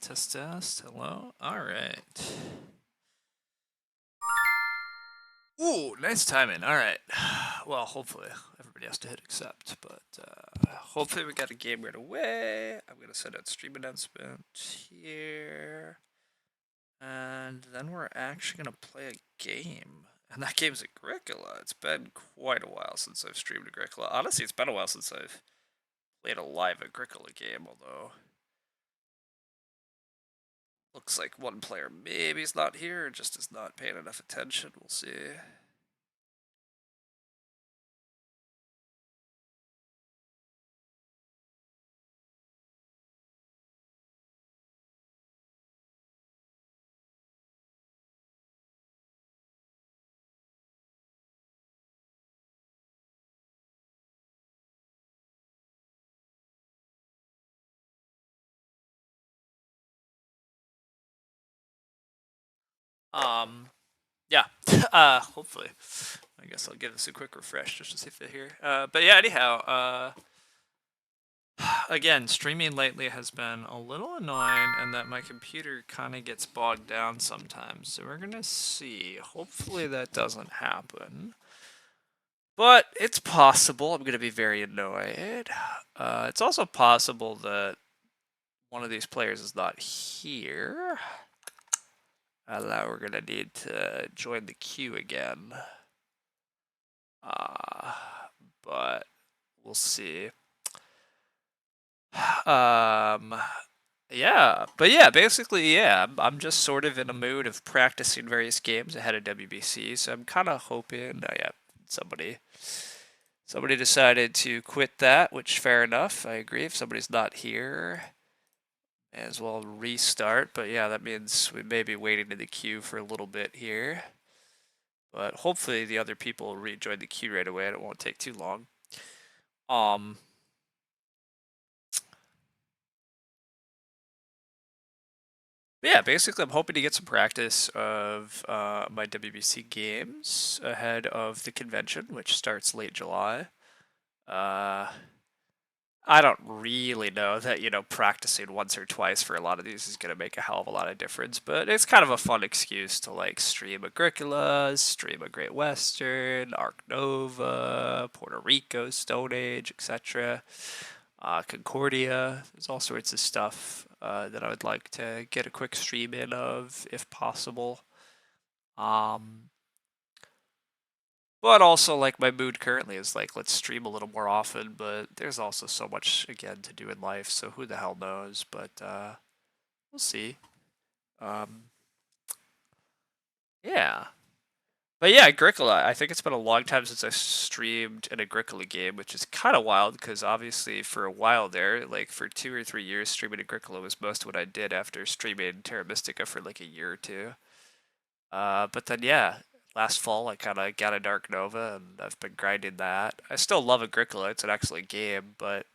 Test. Hello. All right. Ooh, nice timing. All right. Well, hopefully everybody has to hit accept, but hopefully we got a game right away. I'm gonna send out stream announcement here, and then we're actually gonna play a game, and that game's Agricola. It's been quite a while since I've streamed Agricola. Honestly, it's been a while since I've played a live Agricola game, although looks like one player maybe is not here, or just is not paying enough attention. We'll see. Yeah. Hopefully. I guess I'll give this a quick refresh just to see if they're here. But yeah, anyhow, again, streaming lately has been a little annoying and that my computer kind of gets bogged down sometimes. So we're gonna see. Hopefully that doesn't happen. But it's possible. I'm gonna be very annoyed. It's also possible that one of these players is not here. Now we're gonna need to join the queue again. But we'll see. Yeah, but yeah, basically, yeah, I'm just sort of in a mood of practicing various games ahead of WBC, so I'm kind of hoping, yeah, somebody decided to quit that, which fair enough, I agree. If somebody's not here, may as well restart, but yeah, that means we may be waiting in the queue for a little bit here. But hopefully the other people will rejoin the queue right away and it won't take too long. Yeah, basically, I'm hoping to get some practice of my WBC games ahead of the convention, which starts late July. I don't really know that, practicing once or twice for a lot of these is going to make a hell of a lot of difference, but it's kind of a fun excuse to, stream Agricola, stream a Great Western, Arc Nova, Puerto Rico, Stone Age, etc. Concordia. There's all sorts of stuff that I would like to get a quick stream in of, if possible. But also, my mood currently is let's stream a little more often. But there's also so much again to do in life, so who the hell knows? But we'll see. Yeah. But yeah, Agricola. I think it's been a long time since I streamed an Agricola game, which is kind of wild because obviously for a while there, for 2 or 3 years, streaming Agricola was most of what I did after streaming Terra Mystica for a year or two. But then yeah, last fall I kind of got a Dark Nova and I've been grinding that. I still love Agricola; it's an excellent game, but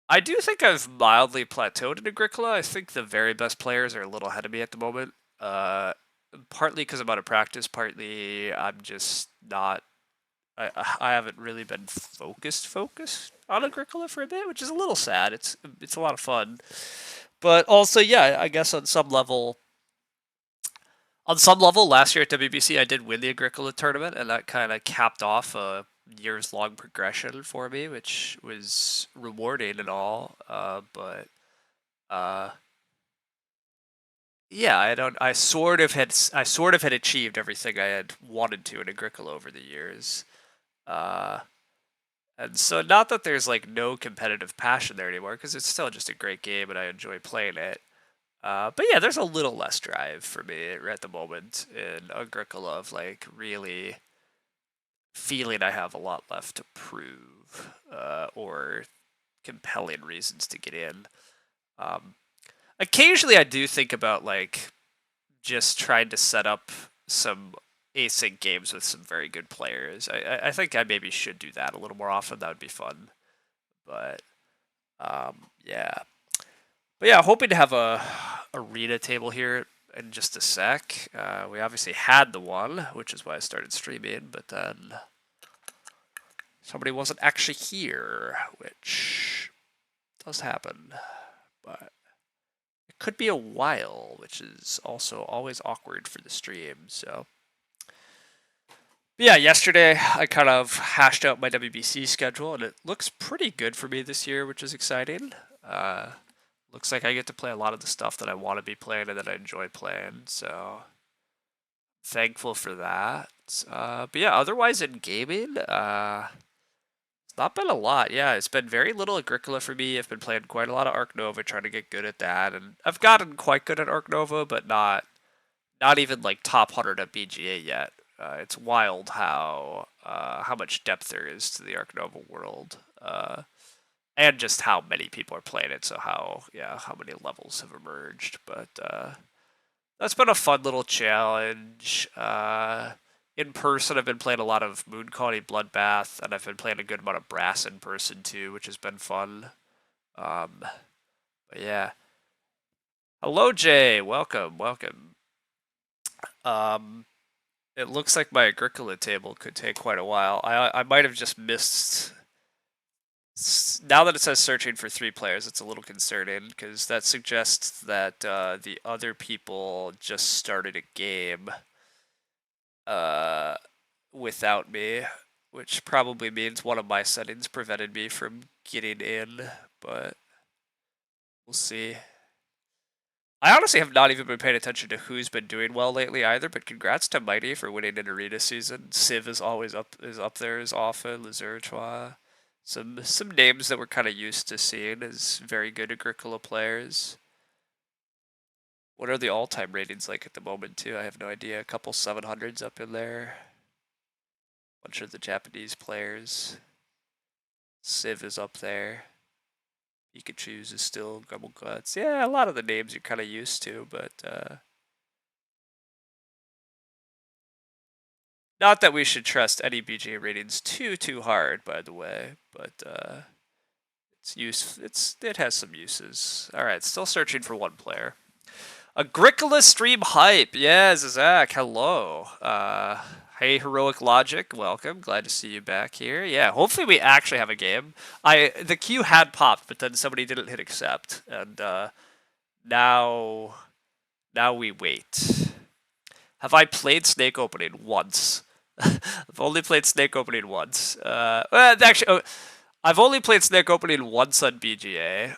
I do think I've mildly plateaued in Agricola. I think the very best players are a little ahead of me at the moment. Partly because I'm out of practice, partly I'm just not. I haven't really been focused on Agricola for a bit, which is a little sad. It's a lot of fun, but also yeah, I guess on some level, last year at WBC, I did win the Agricola tournament, and that kind of capped off a years-long progression for me, which was rewarding and all. But yeah, I sort of had achieved everything I had wanted to in Agricola over the years. Uh, and so, not that there's no competitive passion there anymore, because it's still just a great game and I enjoy playing it. But yeah, there's a little less drive for me at the moment in Agricola of really feeling I have a lot left to prove or compelling reasons to get in. Um, Occasionally, I do think about just trying to set up some async games with some very good players. I think I maybe should do that a little more often. That would be fun. But yeah. But yeah, hoping to have a arena table here in just a sec. We obviously had the one, which is why I started streaming, but then somebody wasn't actually here, which does happen. But could be a while, which is also always awkward for the stream. So, but yeah, yesterday I kind of hashed out my WBC schedule, and it looks pretty good for me this year, which is exciting. Uh, Looks like I get to play a lot of the stuff that I want to be playing and that I enjoy playing. So thankful for that. But yeah, otherwise in gaming, it's not been a lot. Yeah, it's been very little Agricola for me. I've been playing quite a lot of Arc Nova, trying to get good at that, and I've gotten quite good at Arc Nova, but not even like top 100 at BGA yet. It's wild how much depth there is to the Arc Nova world, and just how many people are playing it. So how many levels have emerged. But that's been a fun little challenge. In person, I've been playing a lot of Moon Colony Bloodbath, and I've been playing a good amount of Brass in person too, which has been fun. But yeah. Hello, Jay. Welcome, welcome. It looks like my Agricola table could take quite a while. I might have just missed. Now that it says searching for 3 players, it's a little concerning because that suggests that the other people just started a game without me, which probably means one of my settings prevented me from getting in, but we'll see. I honestly have not even been paying attention to who's been doing well lately either, but congrats to Mighty for winning an arena season. Civ is always up there as often, Lazurtois. Some names that we're kind of used to seeing as very good Agricola players. What are the all-time ratings like at the moment too? I have no idea. A couple 700s up in there. Bunch of the Japanese players. Civ is up there. Pikachu's is still Guts. Yeah, a lot of the names you're kind of used to, but not that we should trust any BGA ratings too hard, by the way. But it has some uses. All right, still searching for one player. Agricola stream hype. Yeah, Zach. Hello. Hey, Heroic Logic. Welcome. Glad to see you back here. Yeah, hopefully we actually have a game. The queue had popped, but then somebody didn't hit accept, and now we wait. Have I played Snake Opening once? I've only played Snake Opening once. Actually, I've only played Snake Opening once on BGA.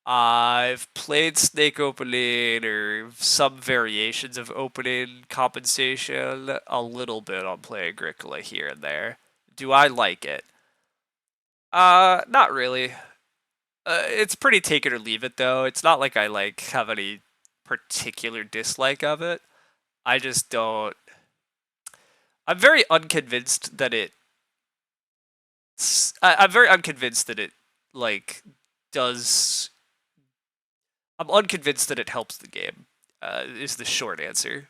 I've played Snake Opening or some variations of opening compensation a little bit on Play Agricola here and there. Do I like it? Not really. It's pretty take it or leave it though. It's not like I have any particular dislike of it. I just don't. I'm very unconvinced that it. I'm very unconvinced that it does. I'm unconvinced that it helps the game. Is the short answer.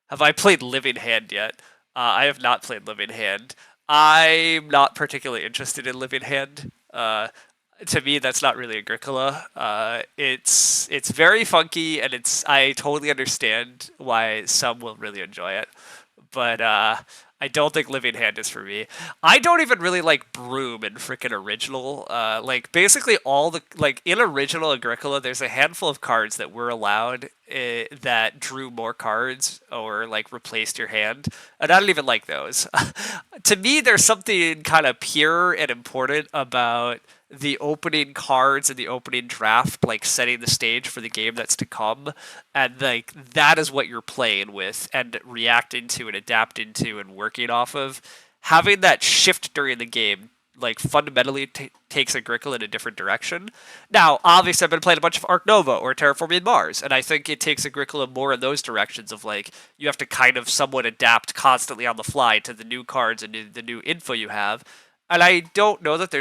Have I played Living Hand yet? I have not played Living Hand. I'm not particularly interested in Living Hand. To me, that's not really Agricola. It's very funky, and I totally understand why some will really enjoy it, but I don't think Living Hand is for me. I don't even really like Broom in frickin' original. Basically all the in original Agricola, there's a handful of cards that were allowed that drew more cards or replaced your hand, and I don't even like those. To me, there's something kind of pure and important about the opening cards and the opening draft, setting the stage for the game that's to come, and that is what you're playing with and reacting to and adapting to and working off of. Having that shift during the game fundamentally takes Agricola in a different direction. Now, obviously, I've been playing a bunch of Arc Nova or Terraforming Mars, and I think it takes Agricola more in those directions of you have to kind of somewhat adapt constantly on the fly to the new cards and the new info you have. And I don't know that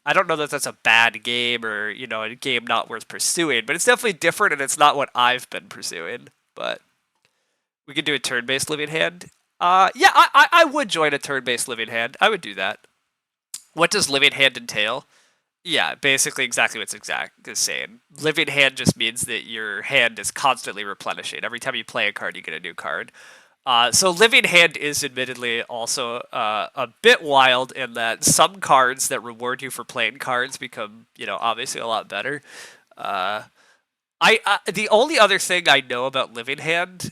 I don't know that that's a bad game or, a game not worth pursuing, but it's definitely different and it's not what I've been pursuing. But we could do a turn-based Living Hand. Yeah, I would join a turn-based Living Hand. I would do that. What does Living Hand entail? Yeah, basically exactly what it's saying. Living Hand just means that your hand is constantly replenishing. Every time you play a card, you get a new card. So Living Hand is admittedly also a bit wild in that some cards that reward you for playing cards become, obviously a lot better. The only other thing I know about Living Hand,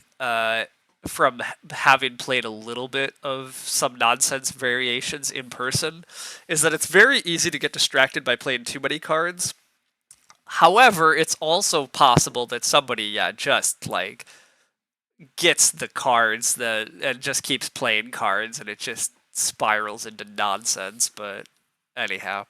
from having played a little bit of some nonsense variations in person, is that it's very easy to get distracted by playing too many cards. However, it's also possible that somebody, yeah, just like gets the cards that and just keeps playing cards, and it just spirals into nonsense. But anyhow,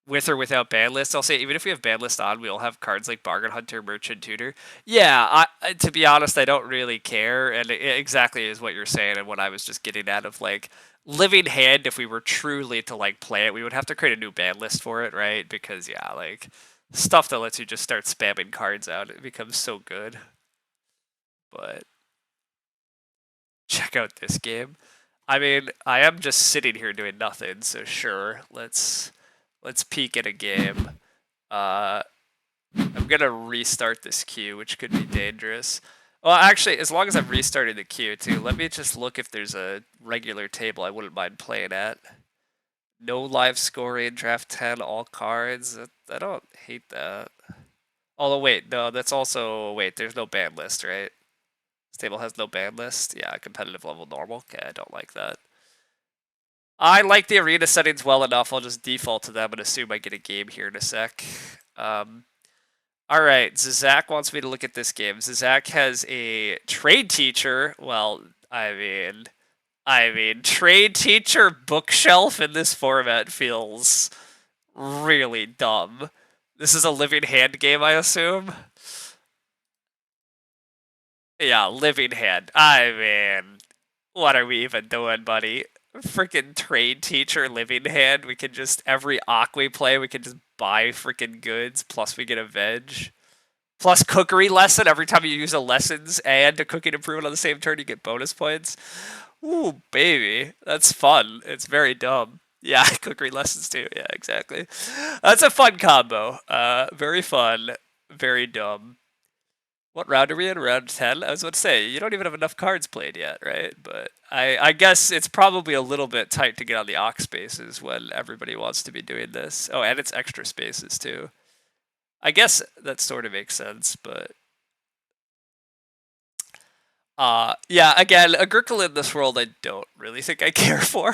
with or without ban list, I'll say even if we have ban list on, we'll have cards like Bargain Hunter, Merchant Tutor. Yeah, to be honest, I don't really care, and it exactly is what you're saying, and what I was just getting at of like Living Hand. If we were truly to like play it, we would have to create a new ban list for it, right? Because yeah, like stuff that lets you just start spamming cards out, it becomes so good. But check out this game. I mean, I am just sitting here doing nothing, so sure, let's peek at a game. I'm gonna restart this queue, which could be dangerous. Well, actually, as long as I'm restarting the queue too, let me just look if there's a regular table I wouldn't mind playing at. No live scoring, draft 10, all cards. I don't hate that. Although, wait, no, that's also, wait, there's no ban list, right? This table has no ban list. Yeah, competitive level normal. Okay, I don't like that. I like the arena settings well enough. I'll just default to them and assume I get a game here in a sec. All right, Zizak wants me to look at this game. Zizak has a trade teacher. Well, trade teacher bookshelf in this format feels really dumb. This is a living hand game, I assume. Yeah, living hand. What are we even doing, buddy? Freaking trade teacher living hand. We can just, every Aqu we play, we can just buy freaking goods, plus we get a veg. Plus cookery lesson. Every time you use a lessons and a cooking improvement on the same turn, you get bonus points. Ooh, baby. That's fun. It's very dumb. Yeah, cookery lessons too. Yeah, exactly. That's a fun combo. Very fun. Very dumb. What round are we in? Round 10? I was about to say, you don't even have enough cards played yet, right? But I guess it's probably a little bit tight to get on the Ox spaces when everybody wants to be doing this. Oh, and it's extra spaces too. I guess that sort of makes sense, but yeah, again, Agricola in this world I don't really think I care for.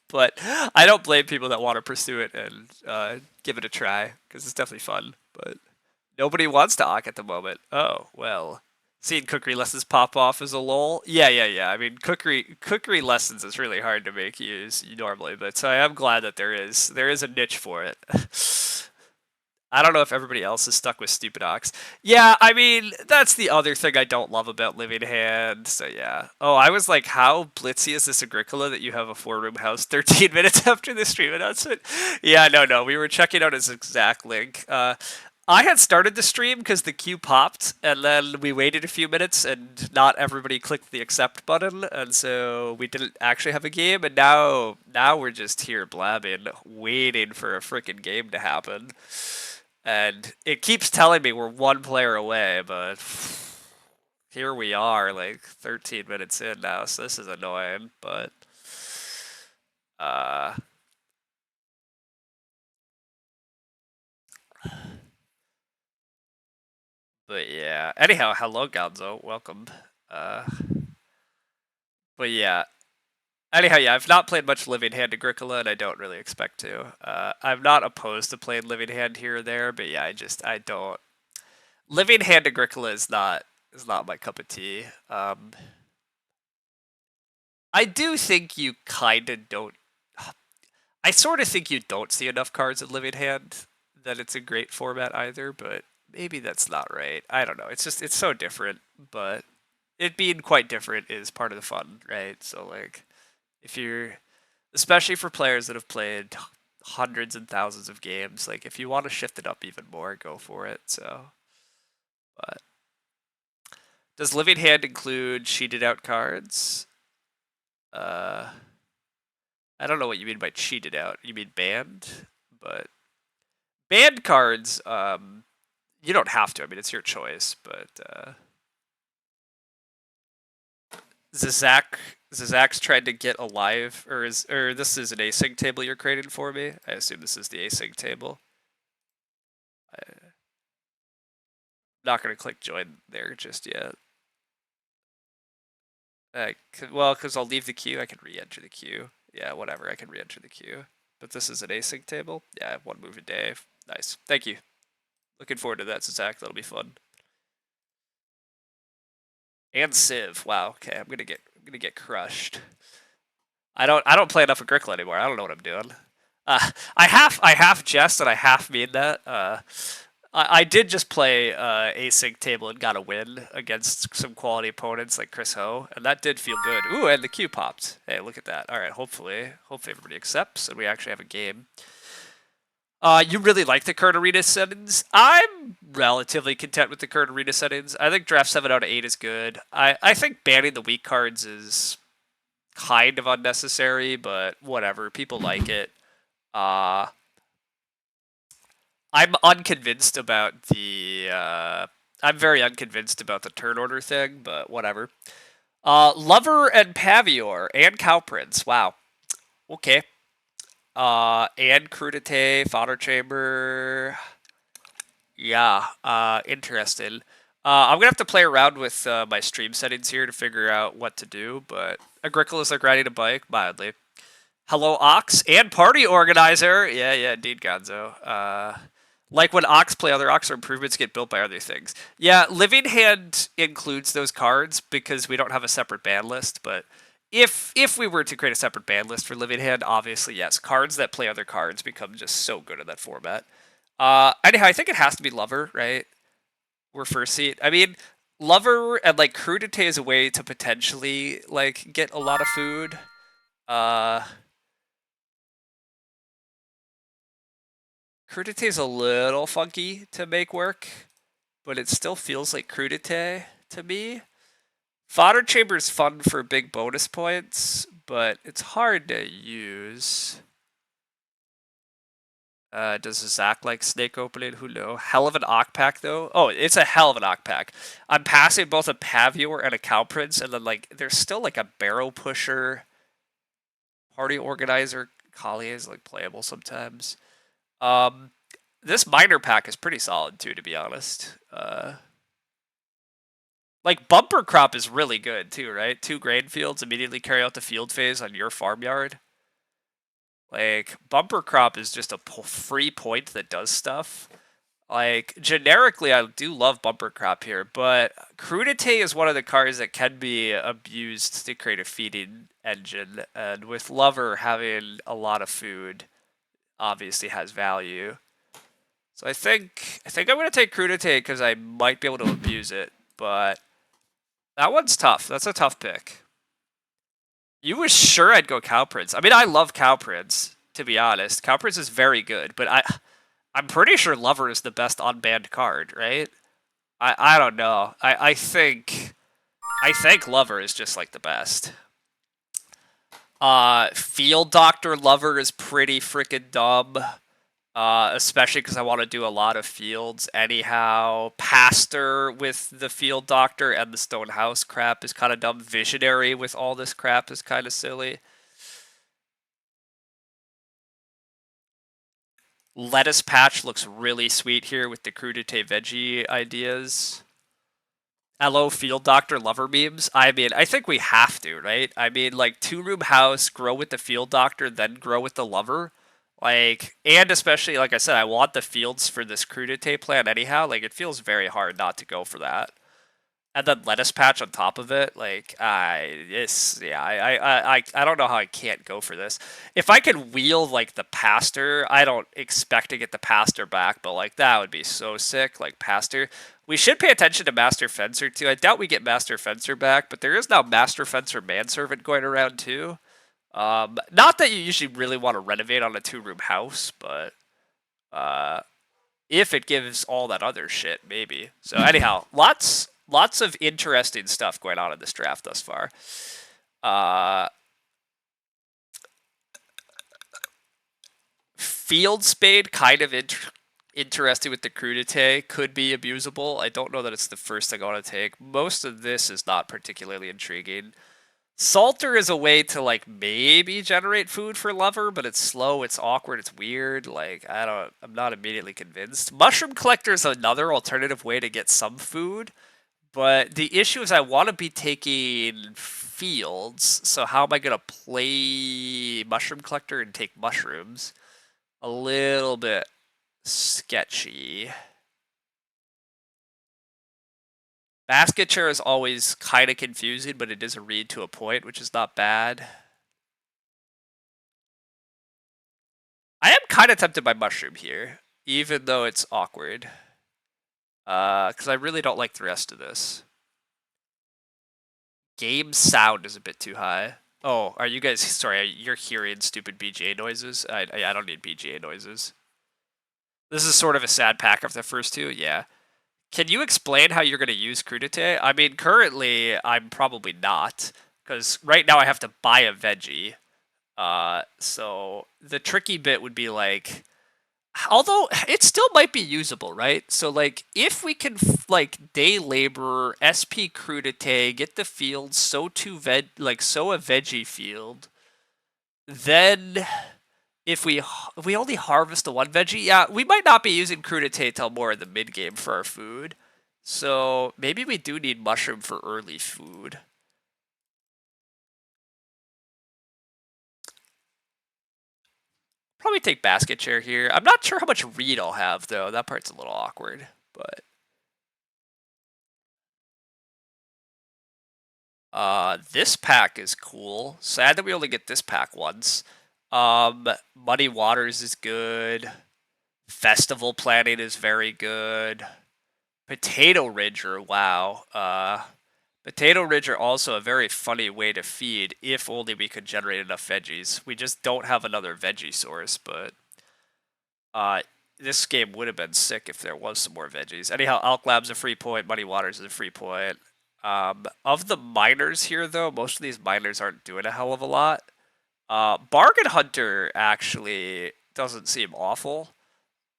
But I don't blame people that want to pursue it and give it a try, because it's definitely fun. But nobody wants to Ock at the moment. Oh, well. Seeing cookery lessons pop off is a lol. Yeah. I mean, cookery lessons is really hard to make use normally, but so I am glad that there is a niche for it. I don't know if everybody else is stuck with stupid Ox. Yeah, I mean, that's the other thing I don't love about Living Hand. So yeah. Oh, I was like, how blitzy is this Agricola that you have a 4-room house 13 minutes after the stream announcement? Yeah, no. We were checking out his exact link. I had started the stream because the queue popped, and then we waited a few minutes, and not everybody clicked the accept button, and so we didn't actually have a game. And now we're just here blabbing, waiting for a freaking game to happen. And it keeps telling me we're one player away, but here we are, like 13 minutes in now, so this is annoying, uh but yeah. Anyhow, hello Gonzo, welcome. Uh but yeah. Anyhow, yeah, I've not played much Living Hand Agricola, and I don't really expect to. I'm not opposed to playing Living Hand here or there, but yeah, I don't. Living Hand Agricola is not my cup of tea. I do think you kind of don't. I sort of think you don't see enough cards in Living Hand that it's a great format either, but maybe that's not right. I don't know. It's so different, but it being quite different is part of the fun, right? So like, if you're, especially for players that have played hundreds and thousands of games, like if you want to shift it up even more, go for it. So, but does Living Hand include cheated out cards? Uh, I don't know what you mean by cheated out. You mean banned? But banned cards, you don't have to. I mean, it's your choice. But Zizak, Zizak's tried to get alive, or this is an async table you're creating for me. I assume this is the async table. Not going to click join there just yet. Well, because I'll leave the queue, I can re-enter the queue. Yeah, whatever, I can re-enter the queue. But this is an async table. Yeah, I have one move a day. Nice. Thank you. Looking forward to that, Zach. That'll be fun. And Civ. Wow. Okay, I'm gonna get crushed. I don't play enough Agricola anymore. I don't know what I'm doing. I half jest and I half mean that. I did just play async table and got a win against some quality opponents like Chris Ho, and that did feel good. Ooh, and the queue popped. Hey, look at that. All right, hopefully everybody accepts and we actually have a game. You really like the current arena settings? I'm relatively content with the current arena settings. I think draft 7 out of 8 is good. I think banning the weak cards is kind of unnecessary, but whatever. People like it. I'm unconvinced about the. I'm very unconvinced about the turn order thing, but whatever. Lover and Pavior and Cow Prince. Wow. Okay. And Crudite, Fodder Chamber. Yeah, interesting. I'm gonna have to play around with my stream settings here to figure out what to do, but Agricola's like riding a bike, mildly. Hello, Ox and party organizer. Yeah, indeed, Gonzo. Like when Ox play, other Ox or improvements get built by other things. Yeah, Living Hand includes those cards because we don't have a separate ban list, but if we were to create a separate ban list for Living Hand, obviously yes, cards that play other cards become just so good in that format. Anyhow, I think it has to be Lover, right? We're first seat. I mean, Lover and like Crudite is a way to potentially like get a lot of food. Crudite is a little funky to make work, but it still feels like Crudite to me. Fodder Chamber's fun for big bonus points, but it's hard to use. Does Zach like snake opening? Who knows? Hell of an Ock pack though. Oh, it's a hell of an Ock pack. I'm passing both a Pavior and a Cow Prince, and then like there's still like a Barrel Pusher, Party Organizer. Collier is like playable sometimes. This minor pack is pretty solid too, to be honest. Like Bumper Crop is really good too, right? 2 grain fields immediately carry out the field phase on your farmyard. Like, Bumper Crop is just a free point that does stuff. Like, generically, I do love Bumper Crop here, but Crudite is one of the cards that can be abused to create a feeding engine, and with Lover having a lot of food, obviously has value. So I think I'm going to take Crudite because I might be able to abuse it, but that one's tough. That's a tough pick. You were sure I'd go Cow Prince. I mean, I love Cow Prince, to be honest. Cow Prince is very good, but I'm pretty sure Lover is the best unbanned card, right? I don't know. I think Lover is just like the best. Field Doctor Lover is pretty freaking dumb. Especially because I want to do a lot of fields anyhow. Pastor with the Field Doctor and the Stone House crap is kind of dumb. Visionary with all this crap is kind of silly. Lettuce Patch looks really sweet here with the Crudite Veggie ideas. Hello, Field Doctor Lover memes. I mean, I think we have to, right? I mean, like, 2-room house, grow with the Field Doctor, then grow with the Lover. Like, and especially, like I said, I want the fields for this Crudite plan anyhow. Like, it feels very hard not to go for that. And then Lettuce Patch on top of it, like, I don't know how I can't go for this. If I could wheel, like, the Pastor, I don't expect to get the Pastor back, but, like, that would be so sick, like, Pastor. We should pay attention to Master Fencer, too. I doubt we get Master Fencer back, but there is now Master Fencer Manservant going around, too. Not that you usually really want to renovate on a 2-room house, but if it gives all that other shit, maybe. So anyhow, lots of interesting stuff going on in this draft thus far. Field Spade, kind of interesting with the Crudite, could be abusable. I don't know that it's the first thing I want to take. Most of this is not particularly intriguing. Salter is a way to like maybe generate food for Lover, but it's slow, it's awkward, it's weird. Like I'm not immediately convinced. Mushroom Collector is another alternative way to get some food, but the issue is I want to be taking fields. So how am I gonna play Mushroom Collector and take mushrooms? A little bit sketchy. Basket chair is always kind of confusing, but it is a read to a point, which is not bad. I am kind of tempted by mushroom here, even though it's awkward. Because I really don't like the rest of this. Game sound is a bit too high. Oh, are you guys, sorry, you're hearing stupid BGA noises? I don't need BGA noises. This is sort of a sad pack of the first two, yeah. Can you explain how you're going to use crudité? I mean, currently, I'm probably not, because right now I have to buy a veggie. So the tricky bit would be like, although it still might be usable, right? So like, if we can like day labor, SP crudité, get the field, sow sow a veggie field, then if we only harvest the one veggie, yeah, we might not be using crudité till more in the mid game for our food. So maybe we do need mushroom for early food. Probably take basket chair here. I'm not sure how much read I'll have though. That part's a little awkward, but this pack is cool. Sad that we only get this pack once. Muddy Waters is good. Festival Planning is very good. Potato Ridger, wow. Potato Ridger also a very funny way to feed if only we could generate enough veggies. We just don't have another veggie source, but this game would have been sick if there was some more veggies. Anyhow, Alk Lab's a free point, Muddy Waters is a free point. Of the miners here, though, most of these miners aren't doing a hell of a lot. Bargain Hunter actually doesn't seem awful.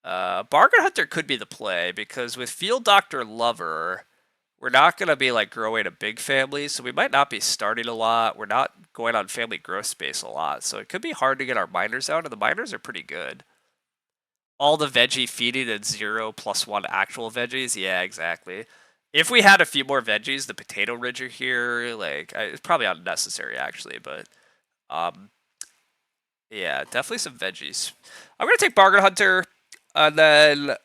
Bargain Hunter could be the play because with Field Doctor Lover, we're not going to be like growing a big family, so we might not be starting a lot. We're not going on family growth space a lot, so it could be hard to get our miners out, and the miners are pretty good. All the veggie feeding and 0+1 actual veggies, yeah, exactly. If we had a few more veggies, the potato ridger here, like, it's probably unnecessary actually, but yeah, definitely some veggies. I'm gonna take Bargain Hunter, and then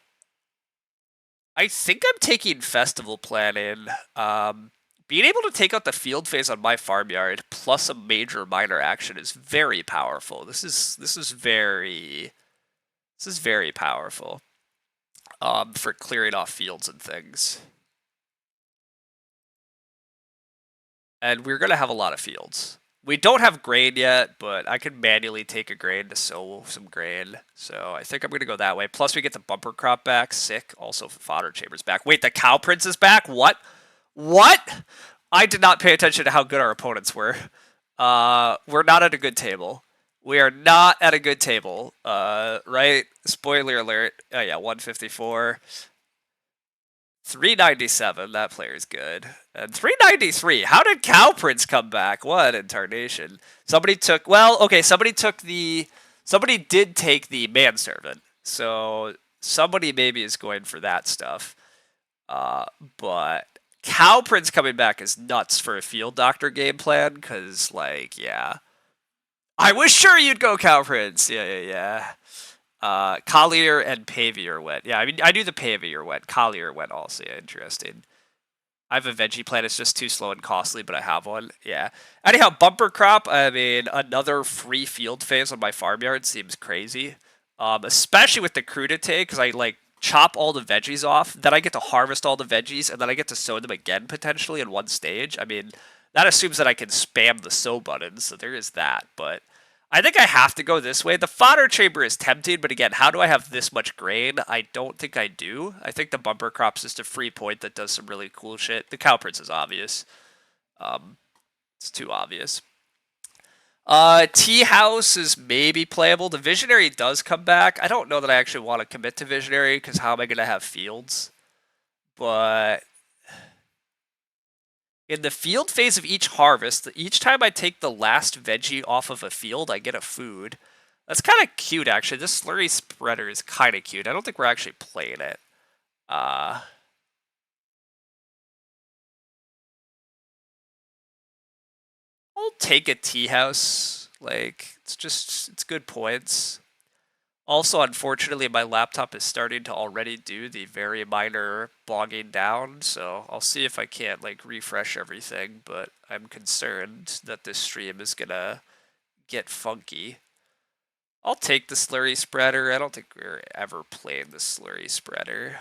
I think I'm taking Festival Planning. Being able to take out the field phase on my farmyard plus a major minor action is very powerful. This is very powerful. For clearing off fields and things. And we're gonna have a lot of fields. We don't have grain yet, but I can manually take a grain to sow some grain. So I think I'm going to go that way. Plus we get the bumper crop back. Sick. Also fodder chambers back. Wait, the cow prince is back? What? What? I did not pay attention to how good our opponents were. We're not at a good table. We are not at a good table. Right? Spoiler alert. Oh yeah, 154. 397, that player's good. And 393, how did Cow Prince come back? What in tarnation? Somebody did take the manservant. So somebody maybe is going for that stuff. But Cow Prince coming back is nuts for a Field Doctor game plan, because, like, yeah. I was sure you'd go Cow Prince. Yeah. Collier and Pavier went. Yeah, I mean, I knew the Pavier went. Collier went also. Yeah, interesting. I have a veggie plant. It's just too slow and costly, but I have one. Yeah. Anyhow, bumper crop. I mean, another free field phase on my farmyard seems crazy. Especially with the crudité, because I like chop all the veggies off, then I get to harvest all the veggies, and then I get to sow them again potentially in one stage. I mean, that assumes that I can spam the sow button, so there is that. But I think I have to go this way. The fodder chamber is tempting, but again, how do I have this much grain? I don't think I do. I think the bumper crop's just a free point that does some really cool shit. The cow prince is obvious. It's too obvious. Tea house is maybe playable. The visionary does come back. I don't know that I actually want to commit to visionary because how am I going to have fields? But In the field phase of each harvest, each time I take the last veggie off of a field, I get a food. That's kind of cute, actually. This slurry spreader is kind of cute. I don't think we're actually playing it. Uh, I'll take a tea house. Like, it's good points. Also, unfortunately, my laptop is starting to already do the very minor bogging down, so I'll see if I can't, like, refresh everything, but I'm concerned that this stream is gonna get funky. I'll take the slurry spreader. I don't think we're ever playing the slurry spreader.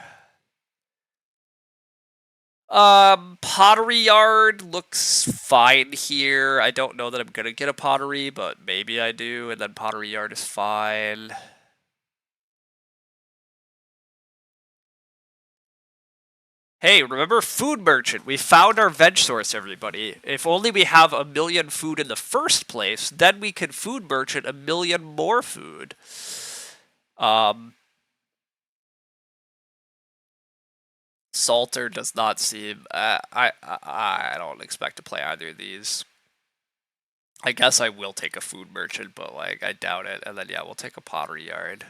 Pottery yard looks fine here. I don't know that I'm gonna get a pottery, but maybe I do, and then pottery yard is fine. Hey, remember food merchant? We found our veg source, everybody. If only we have a million food in the first place, then we can food merchant a million more food. Salter does not seem. I don't expect to play either of these. I guess I will take a food merchant, but like I doubt it. And then yeah, we'll take a pottery yard.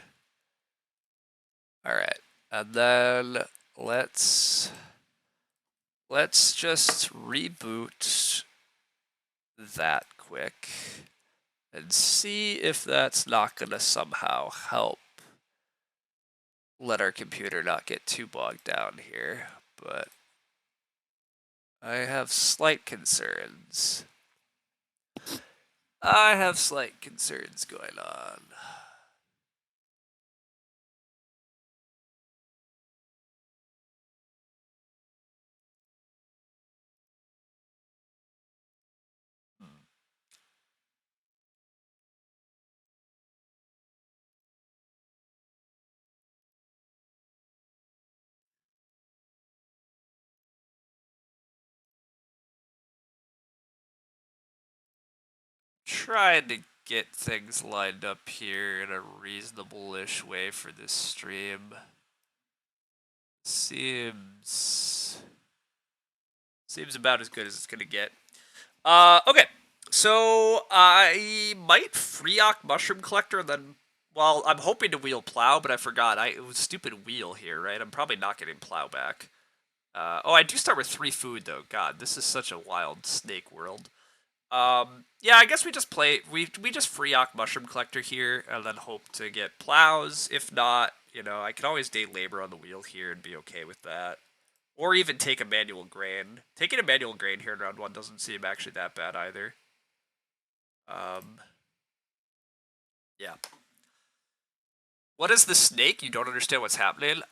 All right, and then let's just reboot that quick and see if that's not gonna somehow help let our computer not get too bogged down here. But I have slight concerns. I have slight concerns going on. Trying to get things lined up here in a reasonable-ish way for this stream. Seems about as good as it's gonna get. Okay. So I might Freeock Mushroom Collector, and then, well, I'm hoping to wheel Plow, but I forgot. It was stupid wheel here, right? I'm probably not getting Plow back. Oh, I do start with 3 food, though. God, this is such a wild snake world. Yeah, I guess we just play. We just Freeock Mushroom Collector here, and then hope to get Plows. If not, I can always day labor on the wheel here and be okay with that. Or even take a manual grain. Taking a manual grain here in round 1 doesn't seem actually that bad either. Yeah. What is the snake? You don't understand what's happening?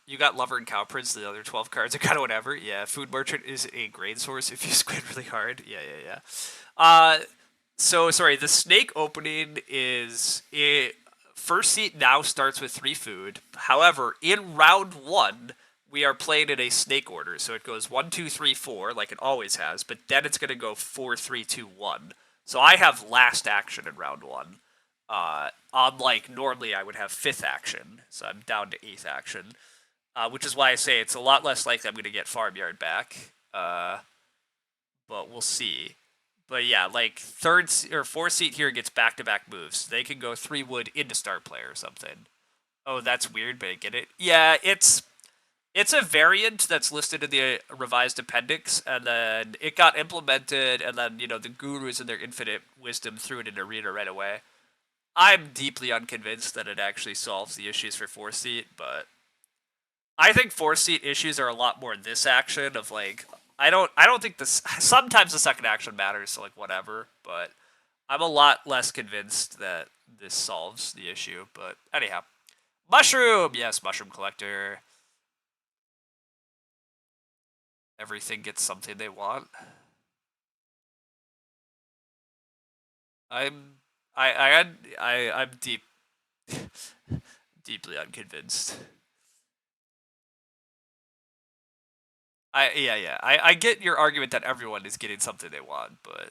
You got Lover and Cow Prince, the other 12 cards are kind of whatever. Yeah, Food Merchant is a grain source if you squid really hard. Yeah. So, sorry, the snake opening is... First seat now starts with 3 food. However, in round 1, we are playing in a snake order. So it goes 1, 2, 3, 4, like it always has, but then it's going to go 4, 3, 2, 1. So I have last action in round 1. Unlike normally I would have 5th action, so I'm down to 8th action, which is why I say it's a lot less likely I'm going to get Farmyard back, but we'll see. But yeah, like 3rd or 4th seat here gets back-to-back moves. They can go 3 wood into start player or something. Oh, that's weird, but I get it. Yeah, it's a variant that's listed in the revised appendix, and then it got implemented, and then, the gurus in their infinite wisdom threw it in Arena right away. I'm deeply unconvinced that it actually solves the issues for 4th seat, but I think 4th seat issues are a lot more this action of like I don't think this sometimes the second action matters, so like whatever, but I'm a lot less convinced that this solves the issue, but anyhow. Mushroom! Yes, Mushroom Collector. Everything gets something they want. I'm I'm deeply unconvinced. I get your argument that everyone is getting something they want, but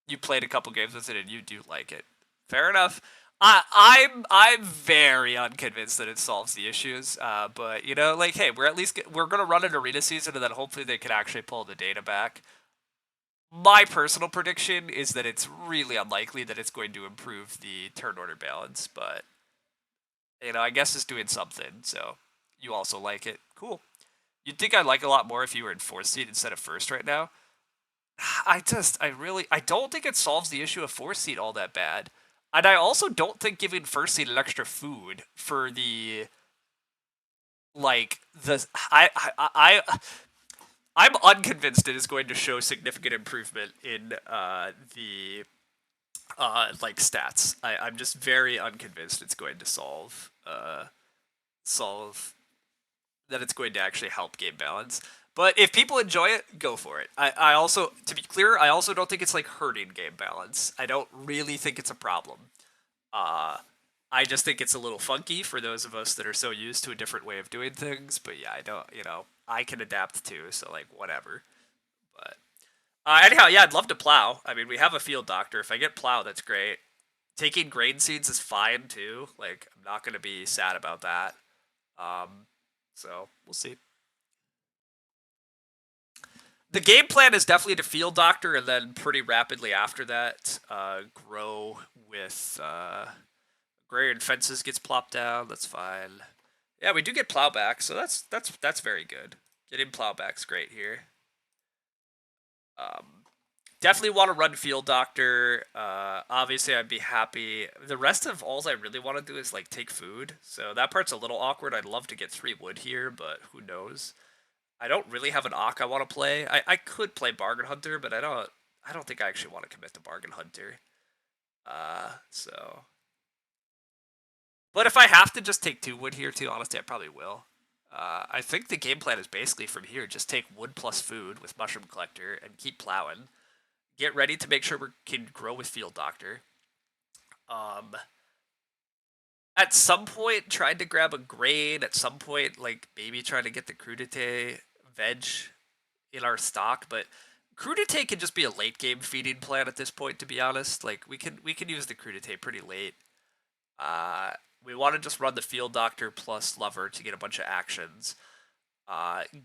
you played a couple games with it and you do like it. Fair enough. I'm very unconvinced that it solves the issues. But you know, like, hey, we're gonna run an arena season, and then hopefully they can actually pull the data back. My personal prediction is that it's really unlikely that it's going to improve the turn order balance, but you know, I guess it's doing something. So you also like it, cool. You'd think I'd like it a lot more if you were in fourth seed instead of first right now. I don't think it solves the issue of fourth seed all that bad. And I also don't think giving first seed an extra food for the like the I'm unconvinced it is going to show significant improvement in the like stats. I'm just very unconvinced it's going to solve that it's going to actually help game balance. But if people enjoy it, go for it. I also, to be clear, I also don't think it's like hurting game balance. I don't really think it's a problem. Uh, I just think it's a little funky for those of us that are so used to a different way of doing things. But yeah, I don't, you know, I can adapt too. So like whatever. But anyhow, yeah, I'd love to plow. I mean, we have a field doctor. If I get plow, that's great. Taking grain seeds is fine too. Like I'm not gonna be sad about that. Um, so we'll see. The game plan is definitely to field doctor and then pretty rapidly after that grow with agrarian fences gets plopped down. That's fine. Yeah, we do get plowback, so that's very good. Getting plowback's great here. Um, definitely want to run field doctor. Obviously, I'd be happy. The rest of alls I really want to do is like take food, so that part's a little awkward. I'd love to get 3 wood here, but who knows? I don't really have an Ock I want to play. I could play Bargain Hunter, but I don't think I actually want to commit to Bargain Hunter. So but if I have to just take 2 wood here too, honestly I probably will. I think the game plan is basically from here, just take wood plus food with Mushroom Collector and keep plowing. Get ready to make sure we can grow with Field Doctor. Um, at some point, trying to grab a grain. At some point, like maybe trying to get the crudite veg in our stock, but crudite can just be a late game feeding plan at this point. To be honest, like we can use the crudite pretty late. Uh, we want to just run the field doctor plus lover to get a bunch of actions.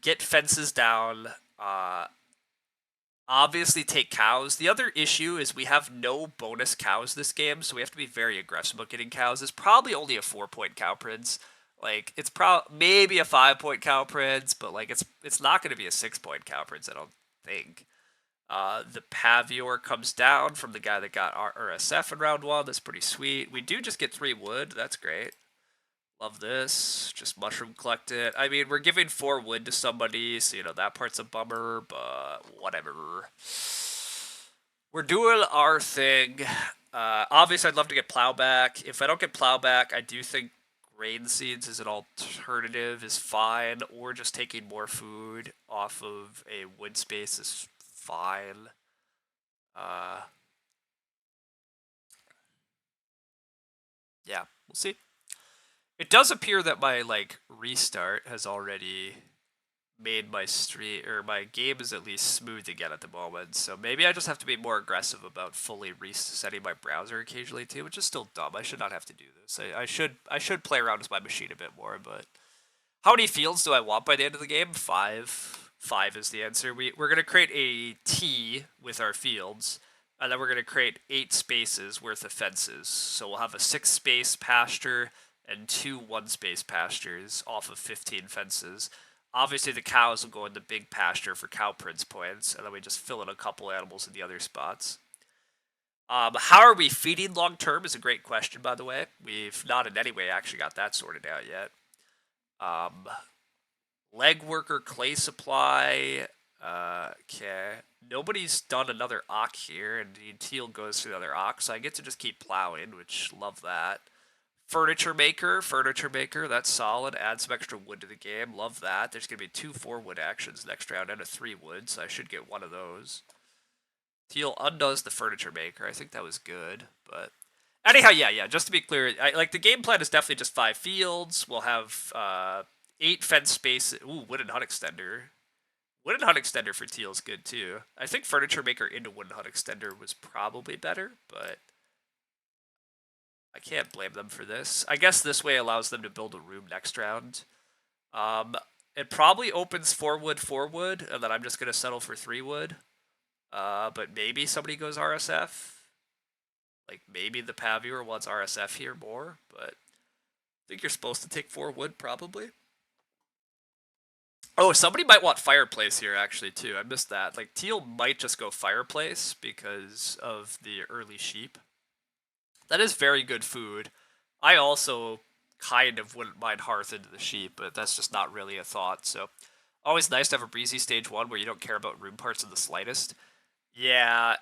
Get fences down. Obviously take cows. The other issue is we have no bonus cows this game, so we have to be very aggressive about getting cows. It's probably only a 4-point cow prince. Like it's maybe a 5-point cow prince, but like it's not going to be a 6-point cow prince. I don't think. The Pavior comes down from the guy that got RSF in round 1. That's pretty sweet. We do just get 3 wood. That's great. Love this. Just mushroom collect it. I mean, we're giving 4 wood to somebody, so, you know, that part's a bummer, but whatever. We're doing our thing. Obviously, I'd love to get plowback. If I don't get plowback, I do think grain seeds as an alternative is fine, or just taking more food off of a wood space is fine. Uh, yeah, we'll see. It does appear that my like restart has already made my street or my game is at least smooth again at the moment. So maybe I just have to be more aggressive about fully resetting my browser occasionally too, which is still dumb. I should not have to do this. I should play around with my machine a bit more. But how many fields do I want by the end of the game? 5. 5 is the answer. We're gonna create a T with our fields. And then we're going to create 8 spaces worth of fences. So we'll have a 6-space pasture and 2 1-space pastures off of 15 fences. Obviously, the cows will go in the big pasture for cow prince points, and then we just fill in a couple animals in the other spots. How are we feeding long term is a great question, by the way. We've not in any way actually got that sorted out yet. Leg worker clay supply. Okay. Nobody's done another ox here, and the teal goes to the other ox, so I get to just keep plowing, which love that. Furniture maker, that's solid. Add some extra wood to the game, love that. There's going to be 2 4-wood actions next round and a 3-wood, so I should get one of those. Teal undoes the furniture maker, I think that was good, but... Anyhow, yeah, just to be clear, like the game plan is definitely just 5 fields. We'll have 8 fence spaces. Ooh, wooden hut extender. Wooden hut extender for teal is good too. I think furniture maker into wooden hut extender was probably better, but I can't blame them for this. I guess this way allows them to build a room next round. Um, it probably opens 4 wood, and then I'm just going to settle for 3 wood. But maybe somebody goes RSF. Like, maybe the Paviour wants RSF here more, but I think you're supposed to take 4 wood, probably. Oh, somebody might want Fireplace here, actually, too. I missed that. Like, Teal might just go Fireplace because of the early sheep. That is very good food. I also kind of wouldn't mind Hearth into the sheep, but that's just not really a thought. So, always nice to have a breezy stage 1 where you don't care about room parts in the slightest. Yeah,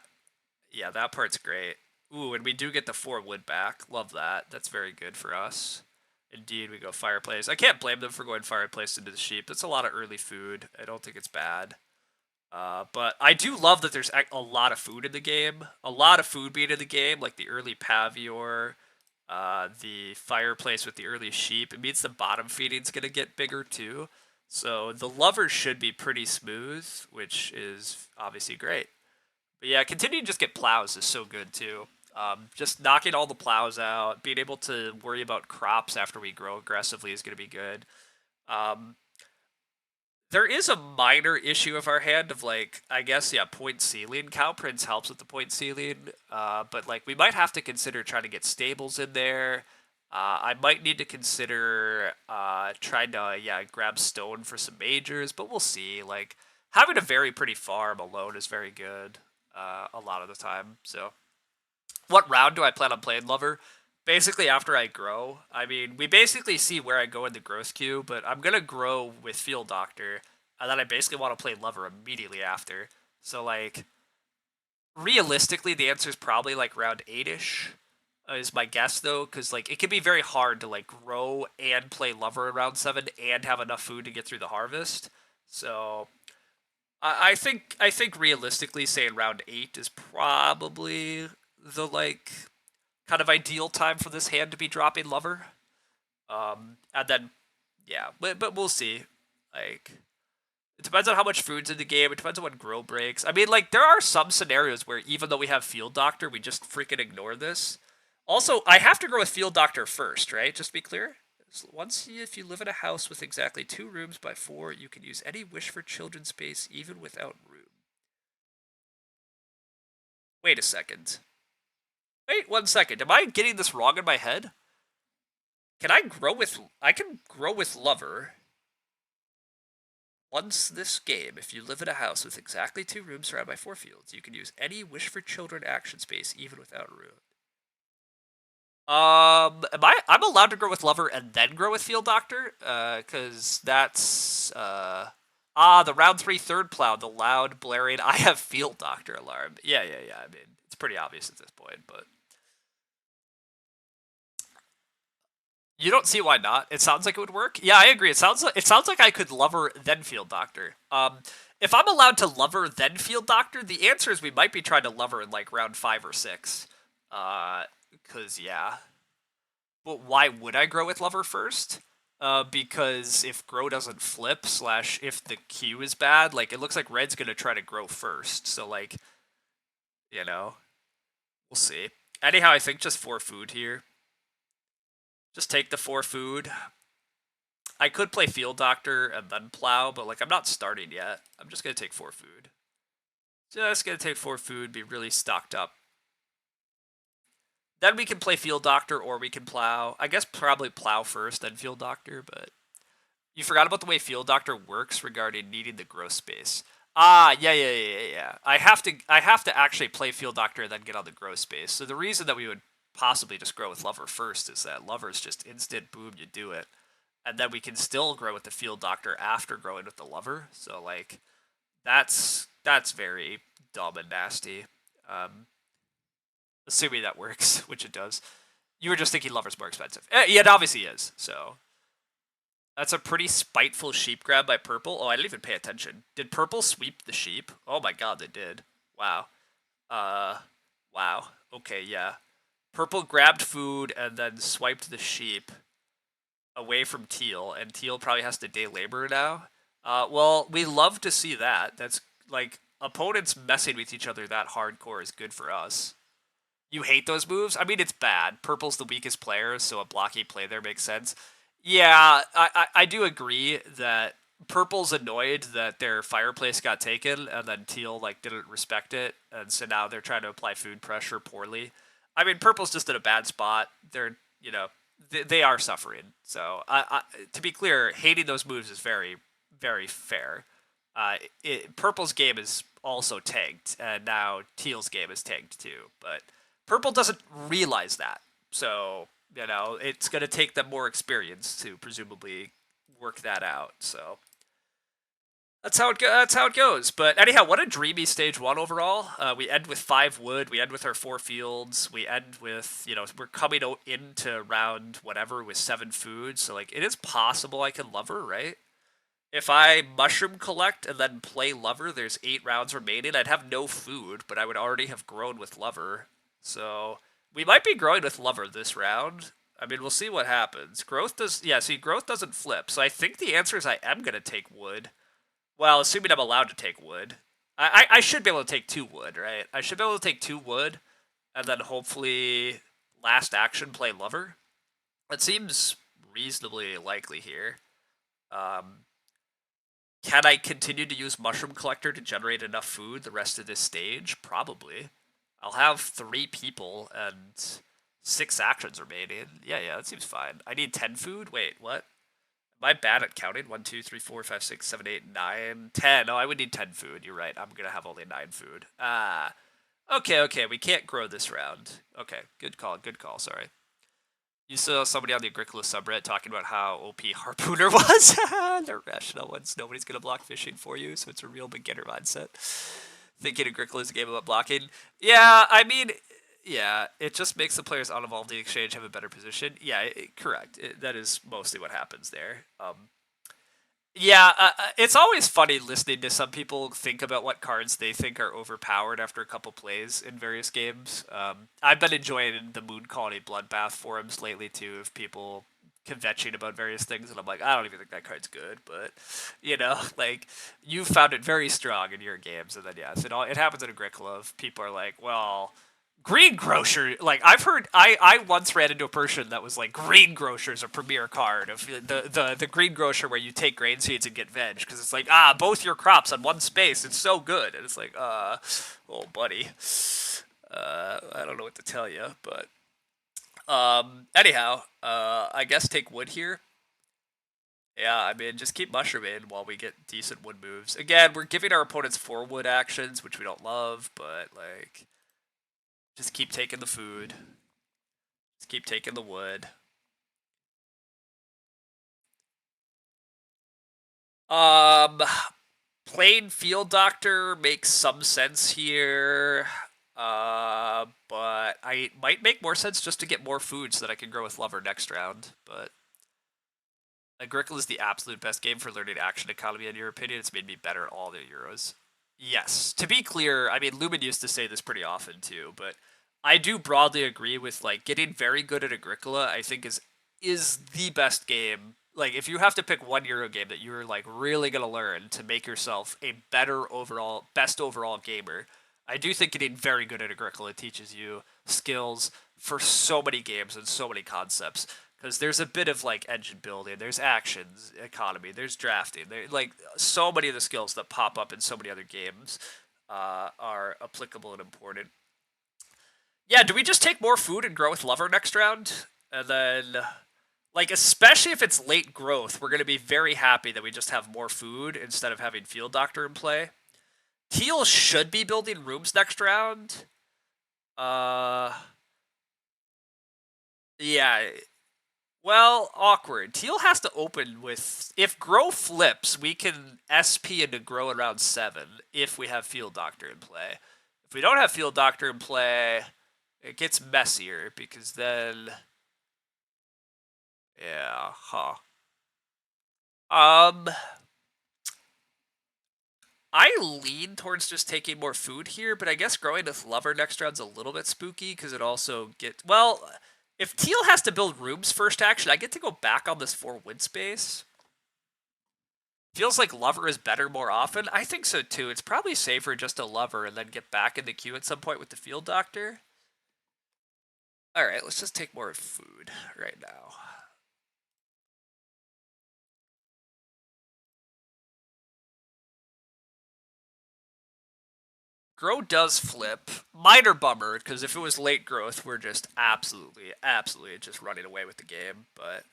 yeah, that part's great. Ooh, and we do get the 4 wood back. Love that. That's very good for us. Indeed, we go Fireplace. I can't blame them for going Fireplace into the sheep. That's a lot of early food. I don't think it's bad. But I do love that there's a lot of food in the game. A lot of food being in the game, like the early Paviour, the Fireplace with the early sheep. It means the bottom feeding's going to get bigger too. So the lover should be pretty smooth, which is obviously great. But yeah, continuing to just get plows is so good too. Just knocking all the plows out, being able to worry about crops after we grow aggressively is going to be good. Um, there is a minor issue of our hand of like, I guess, yeah, point ceiling. Cow Prince helps with the point ceiling, but like we might have to consider trying to get stables in there. I might need to consider trying to, yeah, grab stone for some majors, but we'll see. Like, having a very pretty farm alone is very good a lot of the time. So, what round do I plan on playing Lover? Basically, after I grow. I mean, we basically see where I go in the growth queue, but I'm going to grow with Field Doctor, and then I basically want to play Lover immediately after. So, like, realistically, the answer is probably like round 8-ish, is my guess, though, because, like, it can be very hard to, like, grow and play Lover in round 7 and have enough food to get through the harvest. So, I think realistically saying round 8 is probably the, like, kind of ideal time for this hand to be dropping Lover. And then, yeah, but we'll see. Like, it depends on how much food's in the game. It depends on when grow breaks. I mean, like, there are some scenarios where even though we have Field Doctor, we just freaking ignore this. Also, I have to grow with Field Doctor first, right? Just to be clear. Once if you live in a house with exactly 2 rooms by 4, you can use any wish for children space even without room. Wait a second. Wait 1 second. Am I getting this wrong in my head? I can grow with Lover. Once this game, if you live in a house with exactly 2 rooms surrounded by 4 fields, you can use any wish for children action space even without room. I'm allowed to grow with Lover and then grow with Field Doctor? Cause that's the round 3 third plow, the loud blaring I have Field Doctor alarm. Yeah. I mean, it's pretty obvious at this point, but you don't see why not. It sounds like it would work. Yeah, I agree. It sounds like I could Lover then Field Doctor. If I'm allowed to Lover then Field Doctor, the answer is we might be trying to Lover in like round 5 or 6. Cause yeah. But why would I grow with Lover first? Because if grow doesn't flip, slash if the queue is bad, like it looks like red's gonna try to grow first. So like, you know, we'll see. Anyhow, I think just 4 food here. Just take the 4 food. I could play Field Doctor and then Plow, but like I'm not starting yet. I'm just gonna take 4 food. Just gonna take 4 food, be really stocked up. Then we can play Field Doctor or we can Plow. I guess probably Plow first, then Field Doctor, but you forgot about the way Field Doctor works regarding needing the growth space. Yeah. I have to actually play Field Doctor and then get on the growth space. So the reason that we would possibly just grow with Lover first is that Lover's just instant boom, you do it. And then we can still grow with the Field Doctor after growing with the Lover. So like that's very dumb and nasty. Um, assuming that works, which it does. You were just thinking Lover's more expensive. Yeah, it obviously is. So that's a pretty spiteful sheep grab by Purple. Oh, I didn't even pay attention. Did Purple sweep the sheep? Oh my god, they did. Wow. Uh, wow. Okay, yeah. Purple grabbed food and then swiped the sheep away from Teal, and Teal probably has to day labor now. Well, we love to see that. That's like opponents messing with each other that hardcore is good for us. You hate those moves? I mean, it's bad. Purple's the weakest player, so a blocky play there makes sense. Yeah, I do agree that Purple's annoyed that their fireplace got taken, and then Teal like didn't respect it, and so now they're trying to apply food pressure poorly. I mean, Purple's just in a bad spot. They're they are suffering. So to be clear, hating those moves is very fair. Purple's game is also tanked, and now Teal's game is tanked too. But Purple doesn't realize that, so it's going to take them more experience to presumably work that out. So that's how it goes. But anyhow, what a dreamy stage one overall. We end with 5 wood. We end with our 4 fields. We end with we're coming into round whatever with 7 food. So like it is possible I can lover, right? If I mushroom collect and then play lover, there's 8 rounds remaining. I'd have no food, but I would already have grown with lover. So we might be growing with lover this round. I mean, we'll see what happens. Growth does, yeah. See, growth doesn't flip. So I think the answer is I am gonna take wood. Well, assuming I'm allowed to take wood. I should be able to take 2 wood, right? I should be able to take 2 wood, and then hopefully last action play lover. It seems reasonably likely here. Can I continue to use Mushroom Collector to generate enough food the rest of this stage? Probably. I'll have 3 people and 6 actions remaining. Yeah, that seems fine. I need 10 food? Wait, what? Am I bad at counting? 1, 2, 3, 4, 5, 6, 7, 8, 9, 10. Oh, I would need 10 food. You're right. I'm going to have only 9 food. Okay. We can't grow this round. Okay, good call. Sorry. You saw somebody on the Agricola subreddit talking about how OP Harpooner was. They're rational ones. Nobody's going to block fishing for you, so it's a real beginner mindset. Thinking Agricola is a game about blocking. Yeah, I mean, yeah, it just makes the players uninvolved in the exchange have a better position. Yeah, correct. That is mostly what happens there. Yeah, it's always funny listening to some people think about what cards they think are overpowered after a couple plays in various games. I've been enjoying the Moon Colony Bloodbath forums lately too, of people kvetching about various things, and I'm like, I don't even think that card's good, but like you found it very strong in your games, and then yes, it happens in Agricola. People are like, well, Green Grocer, like I've heard, I once ran into a person that was like, Green Grocer's a premier card of the Green Grocer where you take grain seeds and get veg because it's like both your crops on one space. It's so good, and it's like oh buddy, I don't know what to tell you, but anyhow, I guess take wood here. Yeah, I mean, just keep mushrooming while we get decent wood moves. Again, we're giving our opponents 4 wood actions, which we don't love, but like. Just keep taking the food. Just keep taking the wood. Plain Field Doctor makes some sense here. But I might make more sense just to get more food so that I can grow with Lover next round. But Agricola is the absolute best game for learning action economy, in your opinion. It's made me better at all the Euros. Yes. To be clear, I mean, Lumen used to say this pretty often too, but I do broadly agree with like getting very good at Agricola. I think is the best game. Like if you have to pick one Euro game that you're like really gonna learn to make yourself a best overall gamer, I do think getting very good at Agricola teaches you skills for so many games and so many concepts. Because there's a bit of like engine building, there's actions, economy, there's drafting, like so many of the skills that pop up in so many other games are applicable and important. Yeah, do we just take more food and grow with Lover next round? And then, like, especially if it's late growth, we're going to be very happy that we just have more food instead of having Field Doctor in play. Teal should be building rooms next round. Yeah. Well, awkward. Teal has to open with... If Grow flips, we can SP into Grow in round 7 if we have Field Doctor in play. If we don't have Field Doctor in play, it gets messier because then... Yeah, huh. I lean towards just taking more food here, but I guess growing with Lover next round's a little bit spooky because it also gets... Well, if Teal has to build rooms first action, I get to go back on this 4 wood space. Feels like Lover is better more often. I think so too. It's probably safer just to Lover and then get back in the queue at some point with the Field Doctor. Alright, let's just take more food right now. Grow does flip. Minor bummer, because if it was late growth, we're just absolutely just running away with the game, but...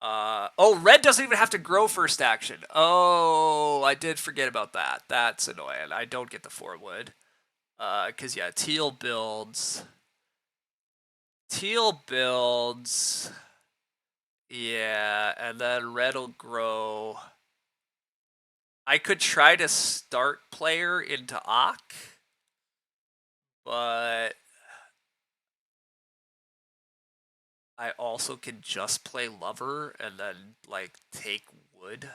oh, red doesn't even have to grow first action. Oh, I did forget about that. That's annoying. I don't get the 4 wood. Because, yeah, teal builds. Teal builds. Yeah, and then red will grow. I could try to start player into Ock, but I also can just play lover and then, like, take wood.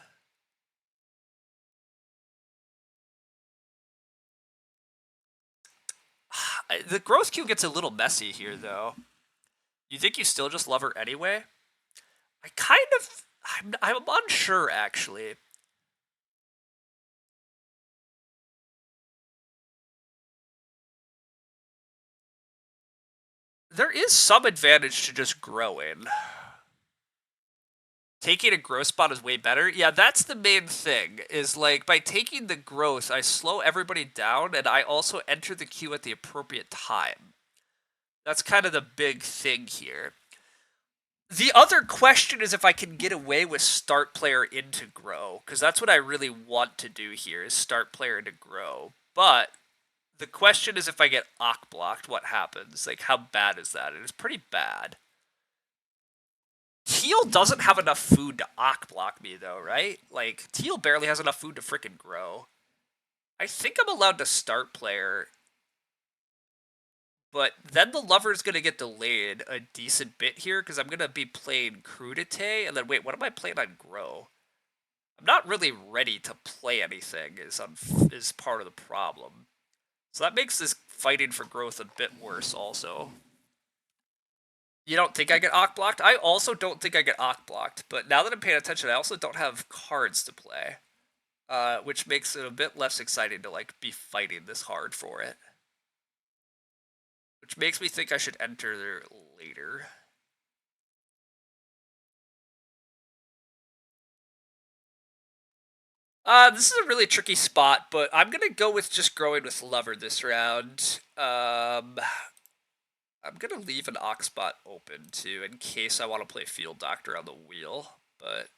The growth queue gets a little messy here, though. You think you still just lover anyway? I kind of... I'm unsure, actually. There is some advantage to just growing. Taking a growth spot is way better. Yeah, that's the main thing, is like, by taking the growth, I slow everybody down, and I also enter the queue at the appropriate time. That's kind of the big thing here. The other question is if I can get away with start player into grow, because that's what I really want to do here, is start player into grow. But the question is if I get Ock blocked, what happens? Like, how bad is that? It is pretty bad. Teal doesn't have enough food to Ock block me, though, right? Like, Teal barely has enough food to frickin' grow. I think I'm allowed to start player, but then the lover's gonna get delayed a decent bit here, because I'm gonna be playing Crudite, and then, wait, what am I playing on grow? I'm not really ready to play anything, is part of the problem. So that makes this fighting for growth a bit worse, also. You don't think I get Ock blocked? I also don't think I get Ock blocked, but now that I'm paying attention, I also don't have cards to play. Which makes it a bit less exciting to, like, be fighting this hard for it. Which makes me think I should enter there later. This is a really tricky spot, but I'm gonna go with just growing with Lover this round. I'm gonna leave an Ox spot open, too, in case I want to play Field Doctor on the wheel, but...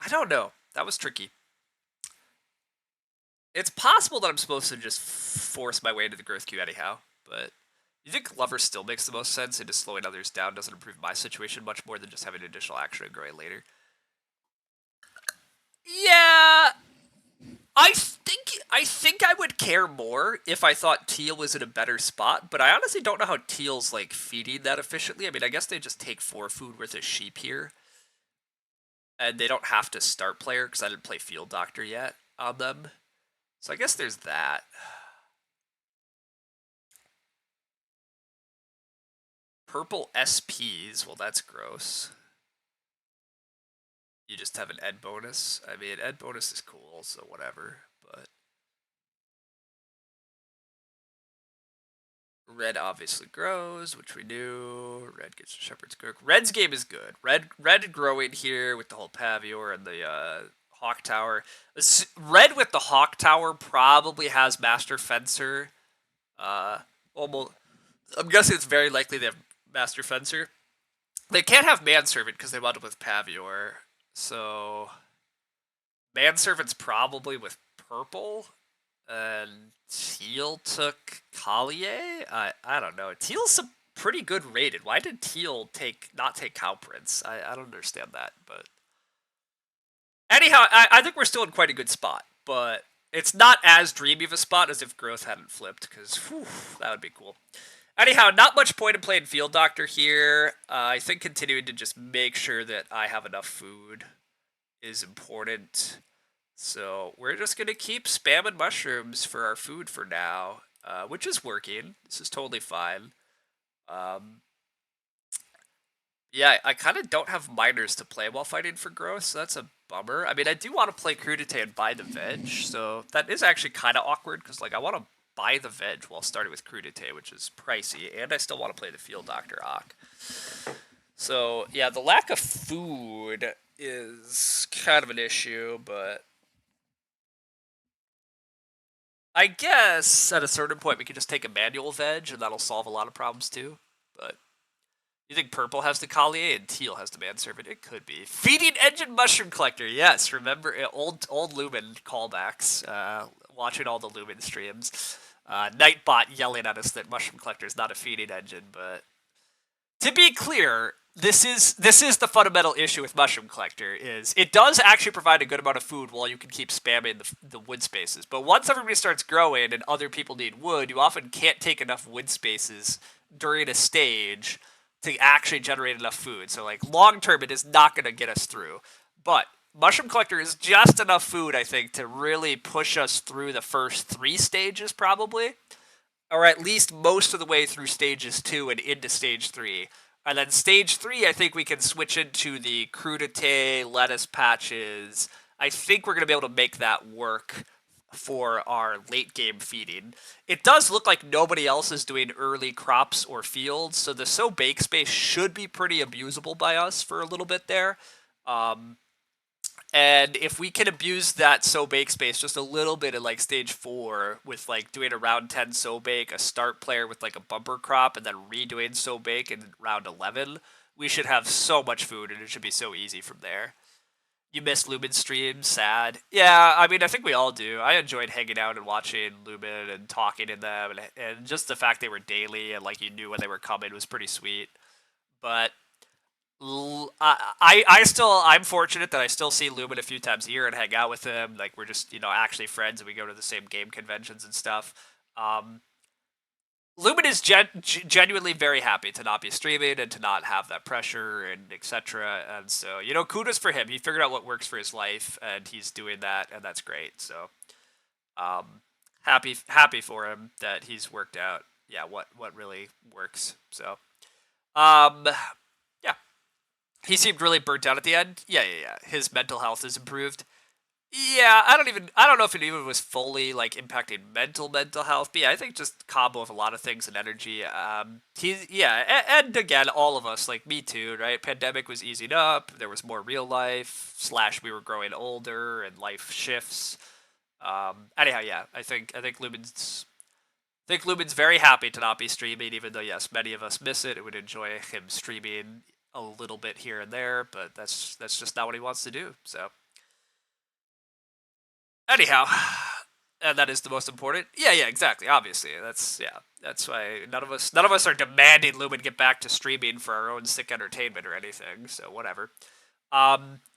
I don't know. That was tricky. It's possible that I'm supposed to just force my way into the growth queue anyhow, but... You think Lover still makes the most sense, and just slowing others down doesn't improve my situation much more than just having additional action and growing later? Yeah, I think I would care more if I thought Teal was in a better spot, but I honestly don't know how Teal's, like, feeding that efficiently. I mean, I guess they just take 4 food worth of sheep here, and they don't have to start player, because I didn't play Field Doctor yet on them. So I guess there's that. Purple SPs, well, that's gross. You just have an ed bonus. I mean, ed bonus is cool, so whatever, but... Red obviously grows, which we knew. Red gets Shepherd's Crook. Red's game is good. Red growing here with the whole Pavior and the Hawk Tower. Red with the Hawk Tower probably has Master Fencer. Almost. I'm guessing it's very likely they have Master Fencer. They can't have Manservant because they wound up with Pavior. So Manservant's probably with purple. And Teal took Collier? I don't know. Teal's a pretty good rated. Why did Teal not take Cow Prince? I don't understand that, but... Anyhow, I think we're still in quite a good spot, but it's not as dreamy of a spot as if growth hadn't flipped, because that would be cool. Anyhow, not much point in playing Field Doctor here. I think continuing to just make sure that I have enough food is important. So we're just going to keep spamming mushrooms for our food for now, which is working. This is totally fine. Yeah, I kind of don't have miners to play while fighting for growth, so that's a bummer. I mean, I do want to play crudité and buy the veg, so that is actually kind of awkward because like I want to buy the veg while starting with crudité, which is pricey, and I still want to play the field doctor Ock. So yeah, the lack of food is kind of an issue, but I guess at a certain point we could just take a manual veg and that'll solve a lot of problems too. But you think purple has the collier and teal has the manservant? It could be. Feeding engine mushroom collector. Yes, remember old Lumen callbacks. Watching all the Lumen streams. Nightbot yelling at us that mushroom collector is not a feeding engine, but to be clear, this is the fundamental issue with mushroom collector is it does actually provide a good amount of food while you can keep spamming the wood spaces. But once everybody starts growing and other people need wood, you often can't take enough wood spaces during a stage to actually generate enough food. So like long term, it is not going to get us through. But mushroom collector is just enough food, I think, to really push us through the first three stages probably, or at least most of the way through stages 2 and into stage 3. And then stage 3, I think we can switch into the crudité, lettuce patches. I think we're going to be able to make that work for our late game feeding. It does look like nobody else is doing early crops or fields, so the sow bake space should be pretty abusable by us for a little bit there. Um, and if we can abuse that sow bake space just a little bit in like stage 4 with like doing a round 10 sow bake, a start player with like a bumper crop, and then redoing sow bake in round 11, we should have so much food and it should be so easy from there. You missed Lumen streams, sad. Yeah, I mean, I think we all do. I enjoyed hanging out and watching Lumen and talking in them, and just the fact they were daily and like you knew when they were coming was pretty sweet. But I still I'm fortunate that I still see Lumen a few times a year and hang out with him. Like we're just actually friends and we go to the same game conventions and stuff. Um, Lumen is genuinely very happy to not be streaming and to not have that pressure and etc. And so kudos for him. He figured out what works for his life and he's doing that and that's great. So um, happy for him that he's worked out. Yeah, what really works. So um, yeah, he seemed really burnt out at the end. Yeah. His mental health is improved. Yeah, I don't know if it even was fully like impacting mental health, but yeah, I think just combo of a lot of things and energy. He's yeah, and again, all of us like me too, right? Pandemic was easing up. There was more real life. Slash, we were growing older and life shifts. Anyhow, yeah, I think Lumen's very happy to not be streaming, even though yes, many of us miss it and would enjoy him streaming a little bit here and there, but that's just not what he wants to do. So anyhow, and that is the most important. Yeah, exactly. Obviously, that's why none of us are demanding Lumen get back to streaming for our own sick entertainment or anything. So whatever.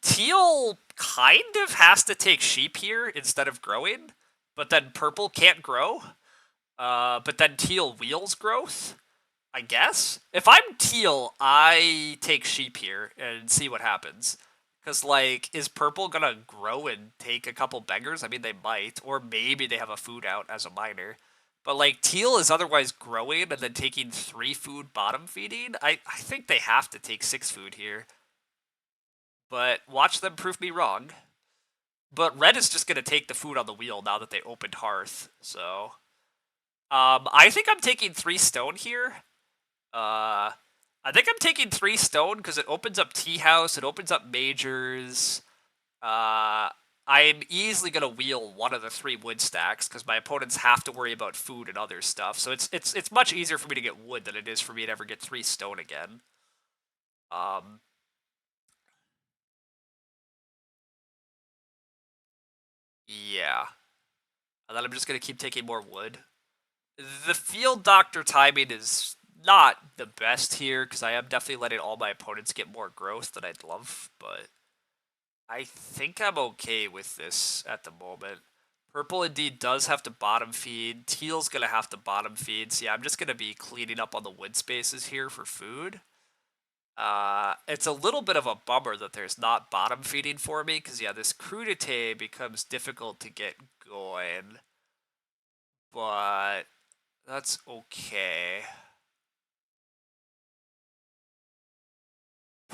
Teal kind of has to take sheep here instead of growing, but then purple can't grow. But then teal wheels growth. I guess if I'm teal, I take sheep here and see what happens. Because, like, is purple gonna grow and take a couple beggars? I mean, they might. Or maybe they have a food out as a miner. But, like, teal is otherwise growing and then taking 3 food bottom feeding. I think they have to take 6 food here. But watch them prove me wrong. But red is just gonna take the food on the wheel now that they opened Hearth. So, I think I'm taking 3 stone here. Uh, I think I'm taking 3 stone because it opens up tea house, it opens up majors. I'm easily gonna wheel one of the 3 wood stacks because my opponents have to worry about food and other stuff. So it's much easier for me to get wood than it is for me to ever get 3 stone again. Um, yeah, and then I'm just gonna keep taking more wood. The field doctor timing is not the best here because I am definitely letting all my opponents get more growth than I'd love, but I think I'm okay with this at the moment. Purple indeed does have to bottom feed. Teal's going to have to bottom feed. So yeah, I'm just going to be cleaning up on the wood spaces here for food. It's a little bit of a bummer that there's not bottom feeding for me because yeah, this crudité becomes difficult to get going. But that's okay.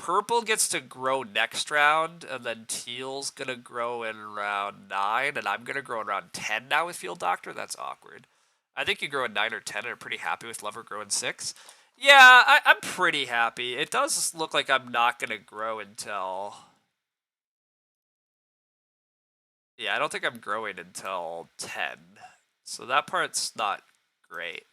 purple gets to grow next round, and then teal's gonna grow in round 9, and I'm gonna grow in round 10 now with Field Doctor. That's awkward. I think you grow in 9 or 10 and are pretty happy with Lover growing 6. Yeah, I'm pretty happy. It does look like I'm not gonna grow until... Yeah, I don't think I'm growing until 10. So that part's not great.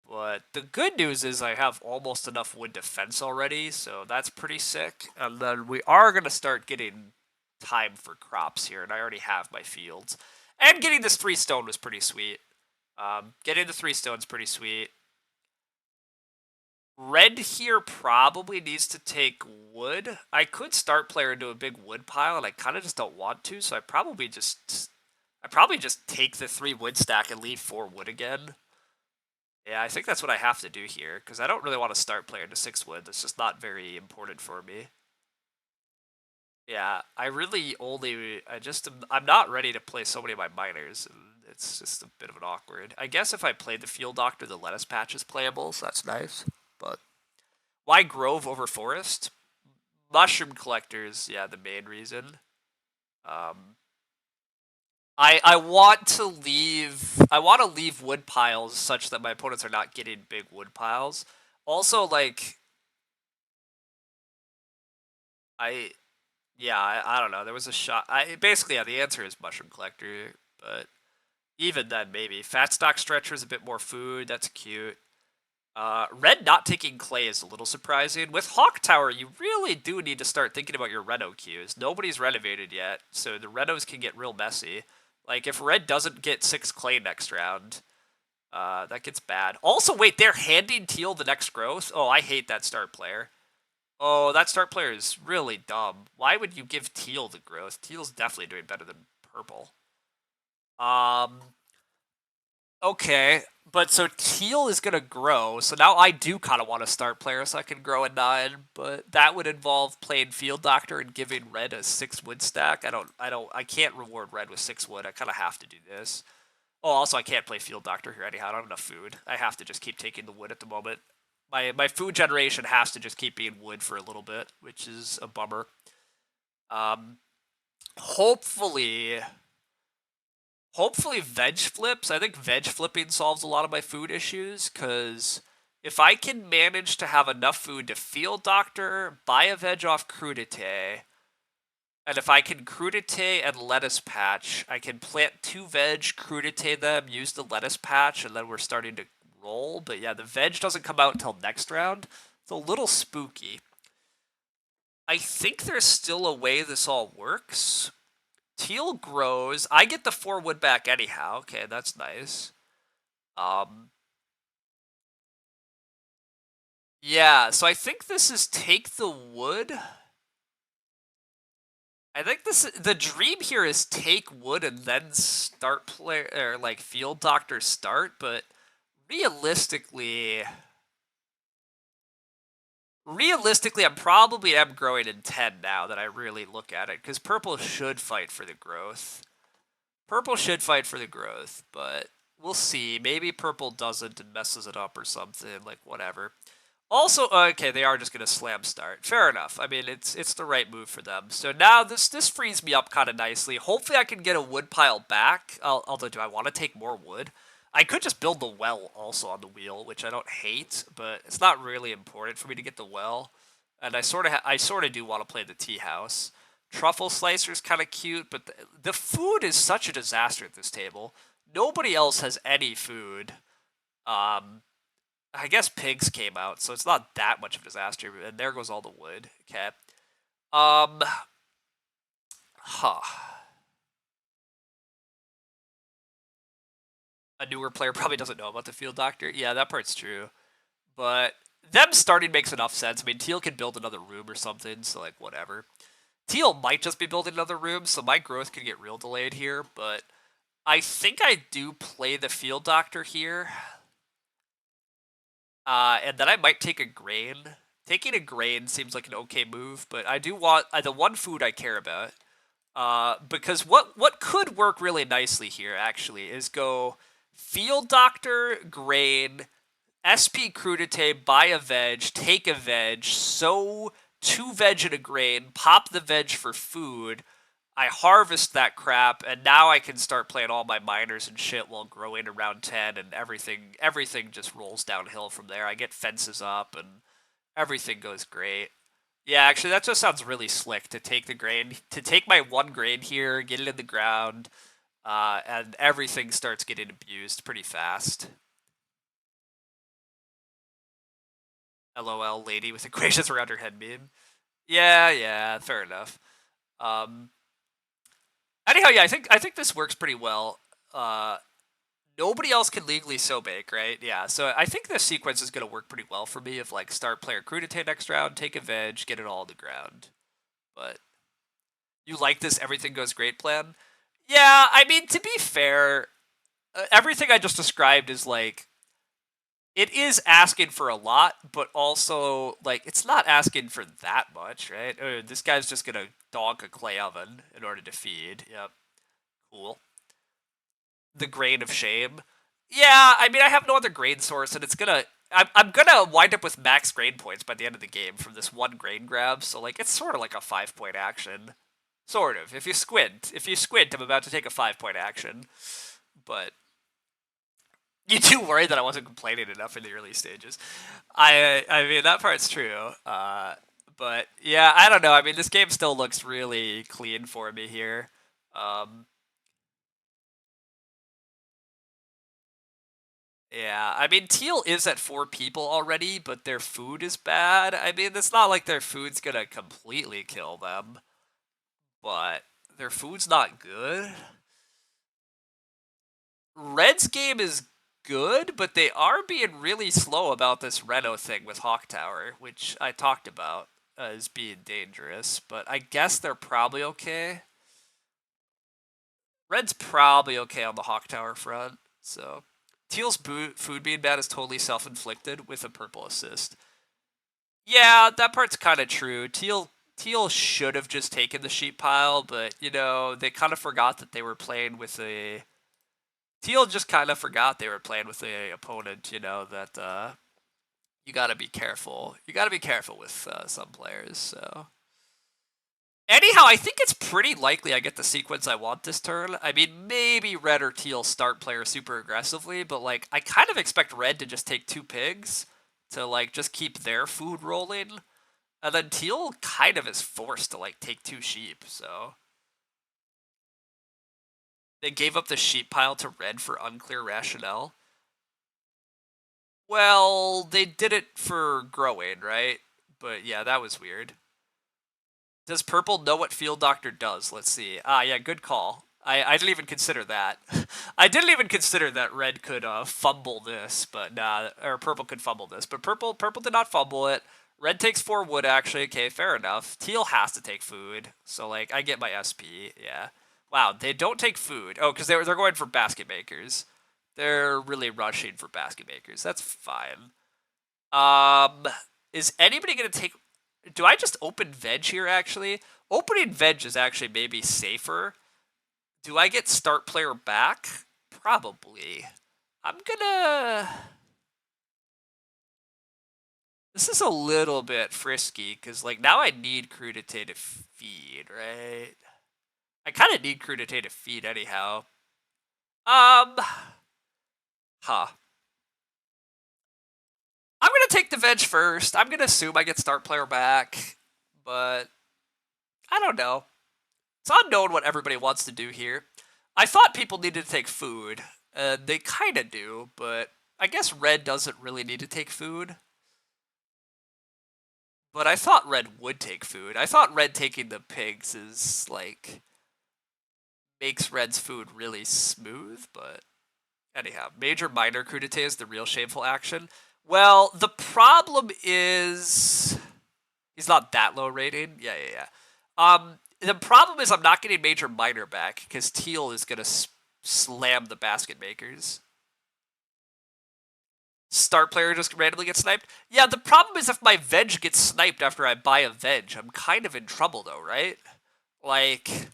But the good news is I have almost enough wood defense already, so that's pretty sick. And then we are going to start getting time for crops here, and I already have my fields. And getting this 3 stone was pretty sweet. Getting the 3 stone's pretty sweet. Red here probably needs to take wood. I could start player into a big wood pile, and I kind of just don't want to, so I probably just take the 3 wood stack and leave 4 wood again. Yeah, I think that's what I have to do here, because I don't really want to start player into 6 wood. That's just not very important for me. Yeah, I'm not ready to play so many of my miners, and it's just a bit of an awkward. I guess if I played the Field Doctor, the lettuce patch is playable, so that's nice. But why Grove over Forest? Mushroom collectors, yeah, the main reason. I want to leave wood piles such that my opponents are not getting big wood piles. Also, like, I don't know. There was a shot. Basically, yeah, the answer is mushroom collector, but even then, maybe fat stock stretcher is a bit more food. That's cute. Red not taking clay is a little surprising. With Hawk Tower, you really do need to start thinking about your reno queues. Nobody's renovated yet, so the renos can get real messy. Like, if red doesn't get 6 clay next round, that gets bad. Also, wait, they're handing teal the next growth? Oh, I hate that start player. Oh, that start player is really dumb. Why would you give teal the growth? Teal's definitely doing better than purple. Okay, but so teal is gonna grow, so now I do kind of want to start player so I can grow a 9, but that would involve playing Field Doctor and giving red a 6 wood stack. I can't reward red with 6 wood. I kind of have to do this. Oh, also I can't play Field Doctor here anyhow. I don't have enough food. I have to just keep taking the wood at the moment. My food generation has to just keep being wood for a little bit, which is a bummer. Hopefully veg flips. I think veg flipping solves a lot of my food issues, because if I can manage to have enough food to Field Doctor, buy a veg off crudité, and if I can crudité and lettuce patch, I can plant 2 veg, crudité them, use the lettuce patch, and then we're starting to roll. But yeah, the veg doesn't come out until next round. It's a little spooky. I think there's still a way this all works. Teal grows. I get the 4 wood back anyhow. Okay, that's nice. Yeah, so I think this is take the wood. I think the dream here is take wood and then start player, or like Field Doctor start, but realistically, I'm probably growing in 10 now that I really look at it, because purple should fight for the growth. But we'll see. Maybe purple doesn't and messes it up or something, like whatever. Also, okay, they are just going to slam start. Fair enough. I mean, it's the right move for them. So now this frees me up kind of nicely. Hopefully I can get a wood pile back. Although, do I want to take more wood? I could just build the well also on the wheel, which I don't hate, but it's not really important for me to get the well. And I sort of do want to play the tea house. Truffle slicer is kind of cute, but the food is such a disaster at this table. Nobody else has any food. I guess pigs came out, so it's not that much of a disaster. And there goes all the wood. Okay. A newer player probably doesn't know about the Field Doctor. Yeah, that part's true. But them starting makes enough sense. I mean, Teal could build another room or something, so like whatever. Teal might just be building another room, so my growth could get real delayed here, but I think I do play the Field Doctor here. And then I might take a grain. Taking a grain seems like an okay move, but I do want the one food I care about. Because what could work really nicely here, actually, is go Field Doctor, grain, SP crudité, buy a veg, take a veg, sow 2 veg and a grain, pop the veg for food, I harvest that crap, and now I can start playing all my miners and shit while growing around 10, and everything just rolls downhill from there. I get fences up, and everything goes great. Yeah, actually, that just sounds really slick to take the grain, to take my 1 grain here, get it in the ground, and everything starts getting abused pretty fast. LOL, lady with equations around her head meme. Yeah, fair enough. Anyhow, yeah, I think this works pretty well. Nobody else can legally so bake, right? Yeah, so I think this sequence is going to work pretty well for me of like start player crudité next round, take a veg, get it all on the ground. But you like this everything goes great plan? Yeah, I mean, to be fair, everything I just described is like, it is asking for a lot, but also, like, it's not asking for that much, right? This guy's just going to donk a clay oven in order to feed. Yep, cool. The grain of shame. Yeah, I mean, I have no other grain source, and it's gonna. I'm gonna wind up with max grain points by the end of the game from this 1 grain grab. So like, it's sort of like a 5-point action, sort of. If you squint, I'm about to take a 5-point action. But you do worry that I wasn't complaining enough in the early stages. I mean, that part's true. But yeah, I don't know. I mean, this game still looks really clean for me here. Yeah, I mean, Teal is at 4 people already, but their food is bad. I mean, it's not like their food's gonna completely kill them, but their food's not good. Red's game is good, but they are being really slow about this Reno thing with Hawk Tower, which I talked about as being dangerous, but I guess they're probably okay. Red's probably okay on the Hawk Tower front, so... Teal's food being bad is totally self-inflicted with a purple assist. Yeah, that part's kind of true. Teal should have just taken the sheep pile, but you know, they kind of forgot that they were playing with a Teal just kind of forgot they were playing with a opponent, you know, that you got to be careful. You got to be careful with some players, so anyhow, I think it's pretty likely I get the sequence I want this turn. I mean, maybe Red or Teal start player super aggressively, but like I kind of expect Red to just take 2 pigs to like just keep their food rolling. And then Teal kind of is forced to like take 2 sheep, so they gave up the sheep pile to Red for unclear rationale. Well, they did it for growing, right? But yeah, that was weird. Does Purple know what Field Doctor does? Let's see. Ah, yeah, good call. I didn't even consider that. I didn't even consider that Red could fumble this, but nah, or Purple could fumble this. But Purple did not fumble it. Red takes 4 wood, actually. Okay, fair enough. Teal has to take food, so like I get my SP. Yeah. Wow, they don't take food. Oh, because they're going for basket makers. They're really rushing for basket makers. That's fine. Is anybody gonna take? Do I just open veg here? Actually, opening veg is actually maybe safer. Do I get start player back? Probably. I'm gonna... This is a little bit frisky, because, like, now I need crudité to feed, right? I kind of need crudité to feed anyhow. Huh. I'm gonna take the veg first. I'm gonna assume I get start player back, but I don't know. It's unknown what everybody wants to do here. I thought people needed to take food. They kind of do, but I guess Red doesn't really need to take food. But I thought Red would take food. I thought Red taking the pigs is, like, makes Red's food really smooth, but anyhow. Major minor crudité is the real shameful action. Well, the problem is... He's not that low rating? Yeah. The problem is I'm not getting major minor back, because Teal is going to slam the basket makers. Start player just randomly gets sniped? Yeah, the problem is if my veg gets sniped after I buy a veg, I'm kind of in trouble though, right? Like,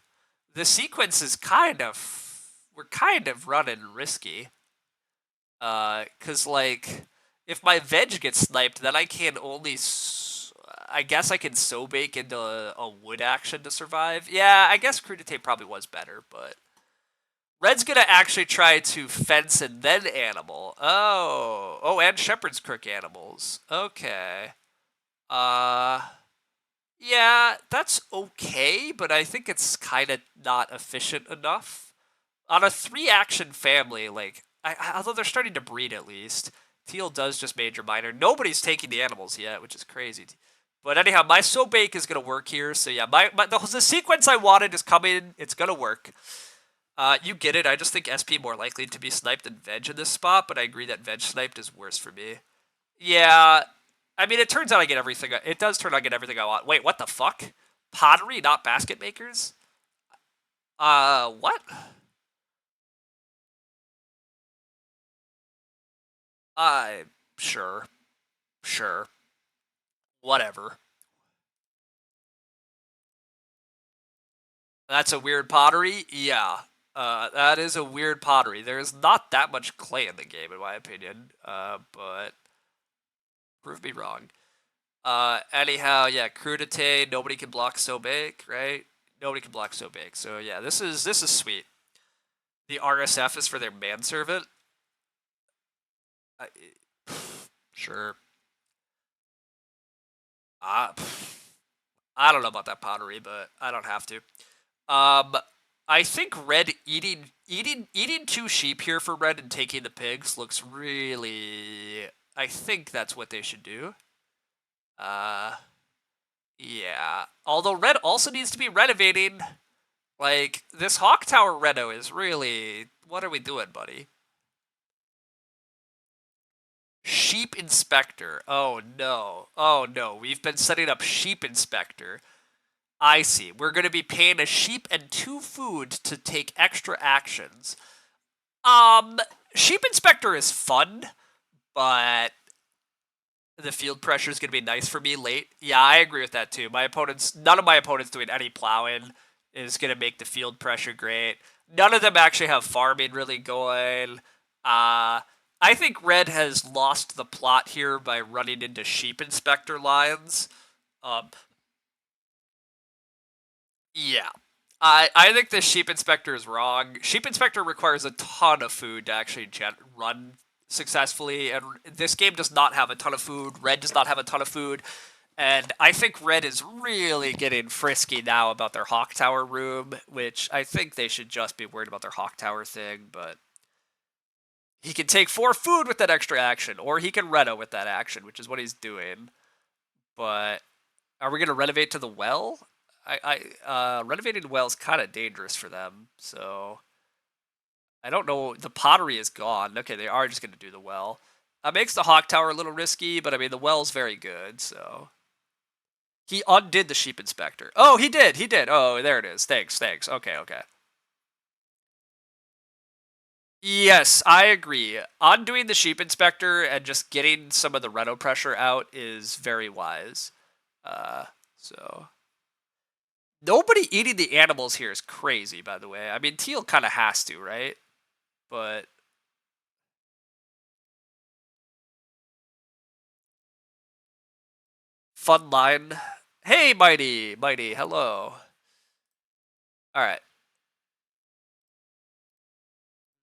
the sequence is kind of... We're kind of running risky. Because, like, if my veg gets sniped, then I can only... I guess I can so bake into a wood action to survive. Yeah, I guess crudité probably was better, but red's gonna actually try to fence and then animal. Oh, and shepherd's crook animals. Okay. Uh, yeah, that's okay, but I think it's kind of not efficient enough. On a 3-action family, like, although they're starting to breed at least, teal does just major minor. Nobody's taking the animals yet, which is crazy. But anyhow, my so bake is going to work here. So yeah, the sequence I wanted is coming. It's going to work. You get it. I just think SP more likely to be sniped than veg in this spot, but I agree that veg sniped is worse for me. Yeah, I mean, it turns out I get everything. It does turn out I get everything I want. Wait, what the fuck? Pottery, not basket makers? What? Uh, sure. Sure. Whatever. That's a weird pottery? Yeah. That is a weird pottery. There's not that much clay in the game, in my opinion. But prove me wrong. Anyhow, yeah, crudité, nobody can block so big, right? Nobody can block so big. So yeah, this is sweet. The RSF is for their manservant. I, sure. Uh, I don't know about that pottery, but I don't have to. I think red eating 2 sheep here for red and taking the pigs looks really. I think that's what they should do. Yeah. Although red also needs to be renovating. Like, this Hawk Tower reno is really. What are we doing, buddy? Sheep Inspector. Oh no. Oh no. We've been setting up Sheep Inspector. I see. We're going to be paying a sheep and 2 food to take extra actions. Sheep Inspector is fun, but the field pressure is going to be nice for me late. Yeah, I agree with that too. None of my opponents doing any plowing is going to make the field pressure great. None of them actually have farming really going. I think red has lost the plot here by running into sheep inspector lines. Um, yeah. I think the sheep inspector is wrong. Sheep inspector requires a ton of food to actually run successfully, and this game does not have a ton of food. Red does not have a ton of food, and I think red is really getting frisky now about their Hawk Tower room, which I think they should just be worried about their Hawk Tower thing, but he can take 4 food with that extra action, or he can reno with that action, which is what he's doing. But are we going to renovate to the well? Renovating the well is kind of dangerous for them, so I don't know. The pottery is gone. Okay, they are just going to do the well. That makes the Hawk Tower a little risky, but I mean, the well's very good, so. He undid the sheep inspector. Oh, he did. He did. Oh, there it is. Thanks. Okay. Yes, I agree. Undoing the sheep inspector and just getting some of the reno pressure out is very wise. So. Nobody eating the animals here is crazy, by the way. I mean, teal kind of has to, right? But fun line. Hey, Mighty, hello. All right.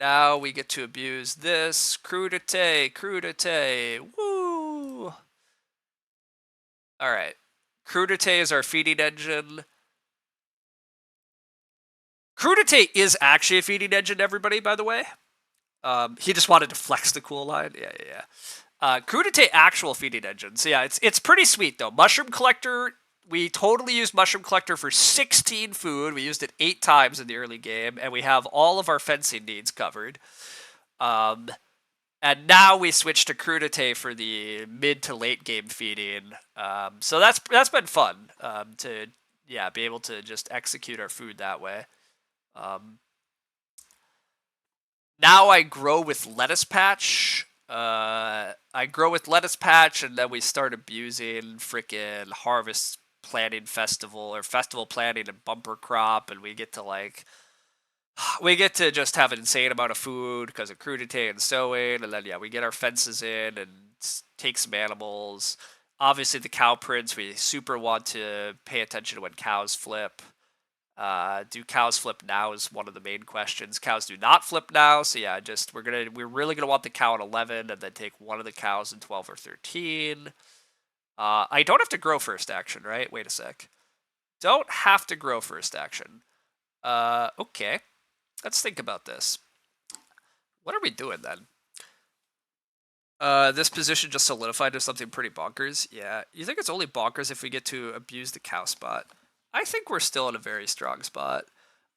Now we get to abuse this. Crudité. Woo! All right. Crudité is our feeding engine. Crudité is actually a feeding engine, everybody, by the way. He just wanted to flex the cool line. Yeah. Crudité actual feeding engine. So yeah, it's pretty sweet though. Mushroom collector. We totally used mushroom collector for 16 food. We used it 8 times in the early game, and we have all of our fencing needs covered. And now we switch to crudité for the mid to late game feeding. So that's been fun to be able to just execute our food that way. Now I grow with lettuce patch. I grow with lettuce patch, and then we start abusing freaking harvest planting festival or festival planting and bumper crop, and we get to just have an insane amount of food because of crudité and sowing, and then we get our fences in and take some animals. Obviously, the cow prints, we super want to pay attention to when cows flip. Do cows flip now is one of the main questions. Cows do not flip now, so yeah, we're really gonna want the cow in 11, and then take one of the cows in 12 or 13. I don't have to grow first action, right? Wait a sec. Don't have to grow first action. Okay. Let's think about this. What are we doing then? This position just solidified to something pretty bonkers. Yeah, you think it's only bonkers if we get to abuse the cow spot? I think we're still in a very strong spot.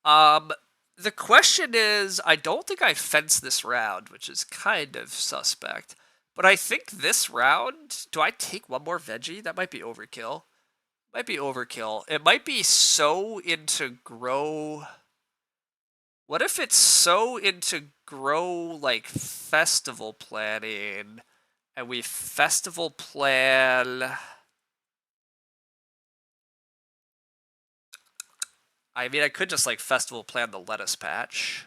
Um, the question is, I don't think I fence this round, which is kind of suspect. But I think this round, do I take one more veggie? That might be overkill. Might be overkill. It might be so into grow. What if it's so into grow like festival planning, and we festival plan? I mean, I could just like festival plan the lettuce patch.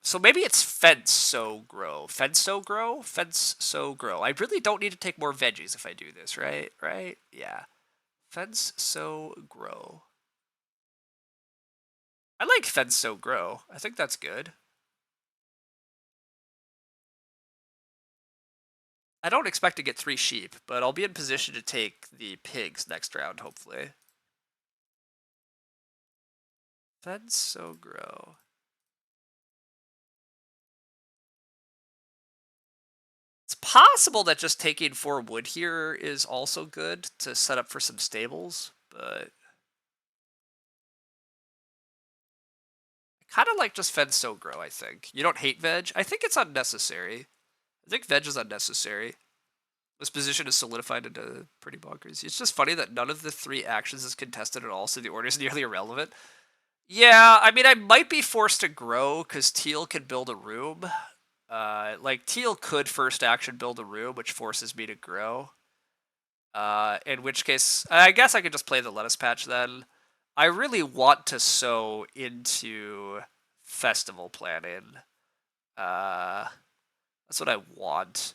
So maybe it's fence so grow. Fence so grow? Fence so grow. I really don't need to take more veggies if I do this, right? Right? Yeah. Fence so grow. I like fence so grow. I think that's good. I don't expect to get 3 sheep, but I'll be in position to take the pigs next round, hopefully. Fence so grow. It's possible that just taking 4 wood here is also good to set up for some stables, but I kind of like just fence so grow, I think. You don't hate veg? I think it's unnecessary. I think veg is unnecessary. This position is solidified into pretty bonkers. It's just funny that none of the 3 actions is contested at all, so the order is nearly irrelevant. Yeah, I mean, I might be forced to grow because teal can build a room. Like, teal could first action build a room, which forces me to grow. In which case, I guess I could just play the lettuce patch then. I really want to sow into festival planning. That's what I want.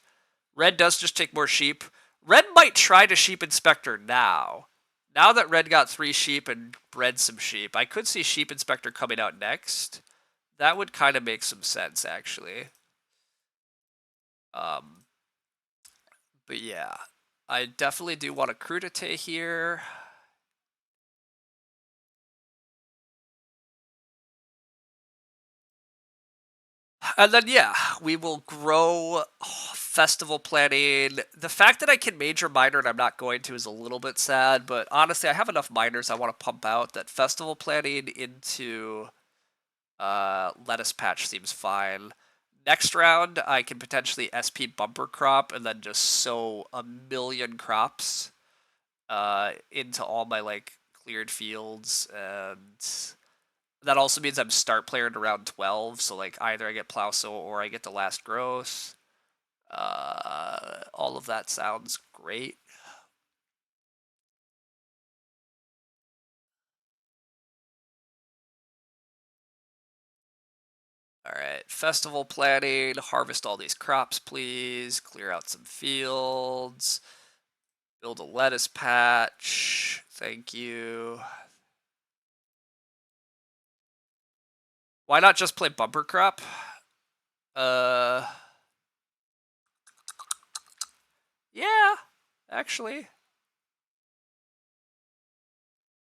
Red does just take more sheep. Red might try to sheep inspector now. Now that Red got 3 sheep and bred some sheep, I could see sheep inspector coming out next. That would kind of make some sense, actually. But yeah, I definitely do want a crudité here. And then, yeah, we will grow festival planning. The fact that I can major minor and I'm not going to is a little bit sad, but honestly, I have enough miners I want to pump out that festival planning into lettuce patch seems fine. Next round, I can potentially SP bumper crop and then just sow a million crops into all my like cleared fields, and that also means I'm start player at around 12, so like either I get plow sow or I get the last growth. All of that sounds great. Alright, festival planning, harvest all these crops please, clear out some fields, build a lettuce patch, thank you. Why not just play bumper crop? Yeah, actually.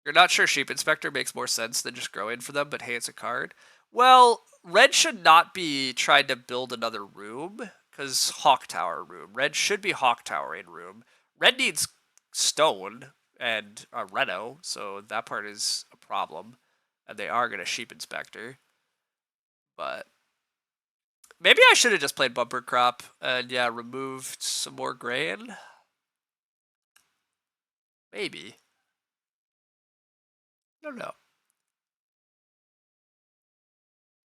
You're not sure Sheep Inspector makes more sense than just growing for them, but hey, it's a card. Well, Red should not be trying to build another room, because Hawk Tower room. Red should be Hawk Towering room. Red needs stone and a Reno, so that part is a problem. And they are going to Sheep Inspector. But maybe I should have just played Bumper Crop and, yeah, removed some more grain. Maybe. I don't know.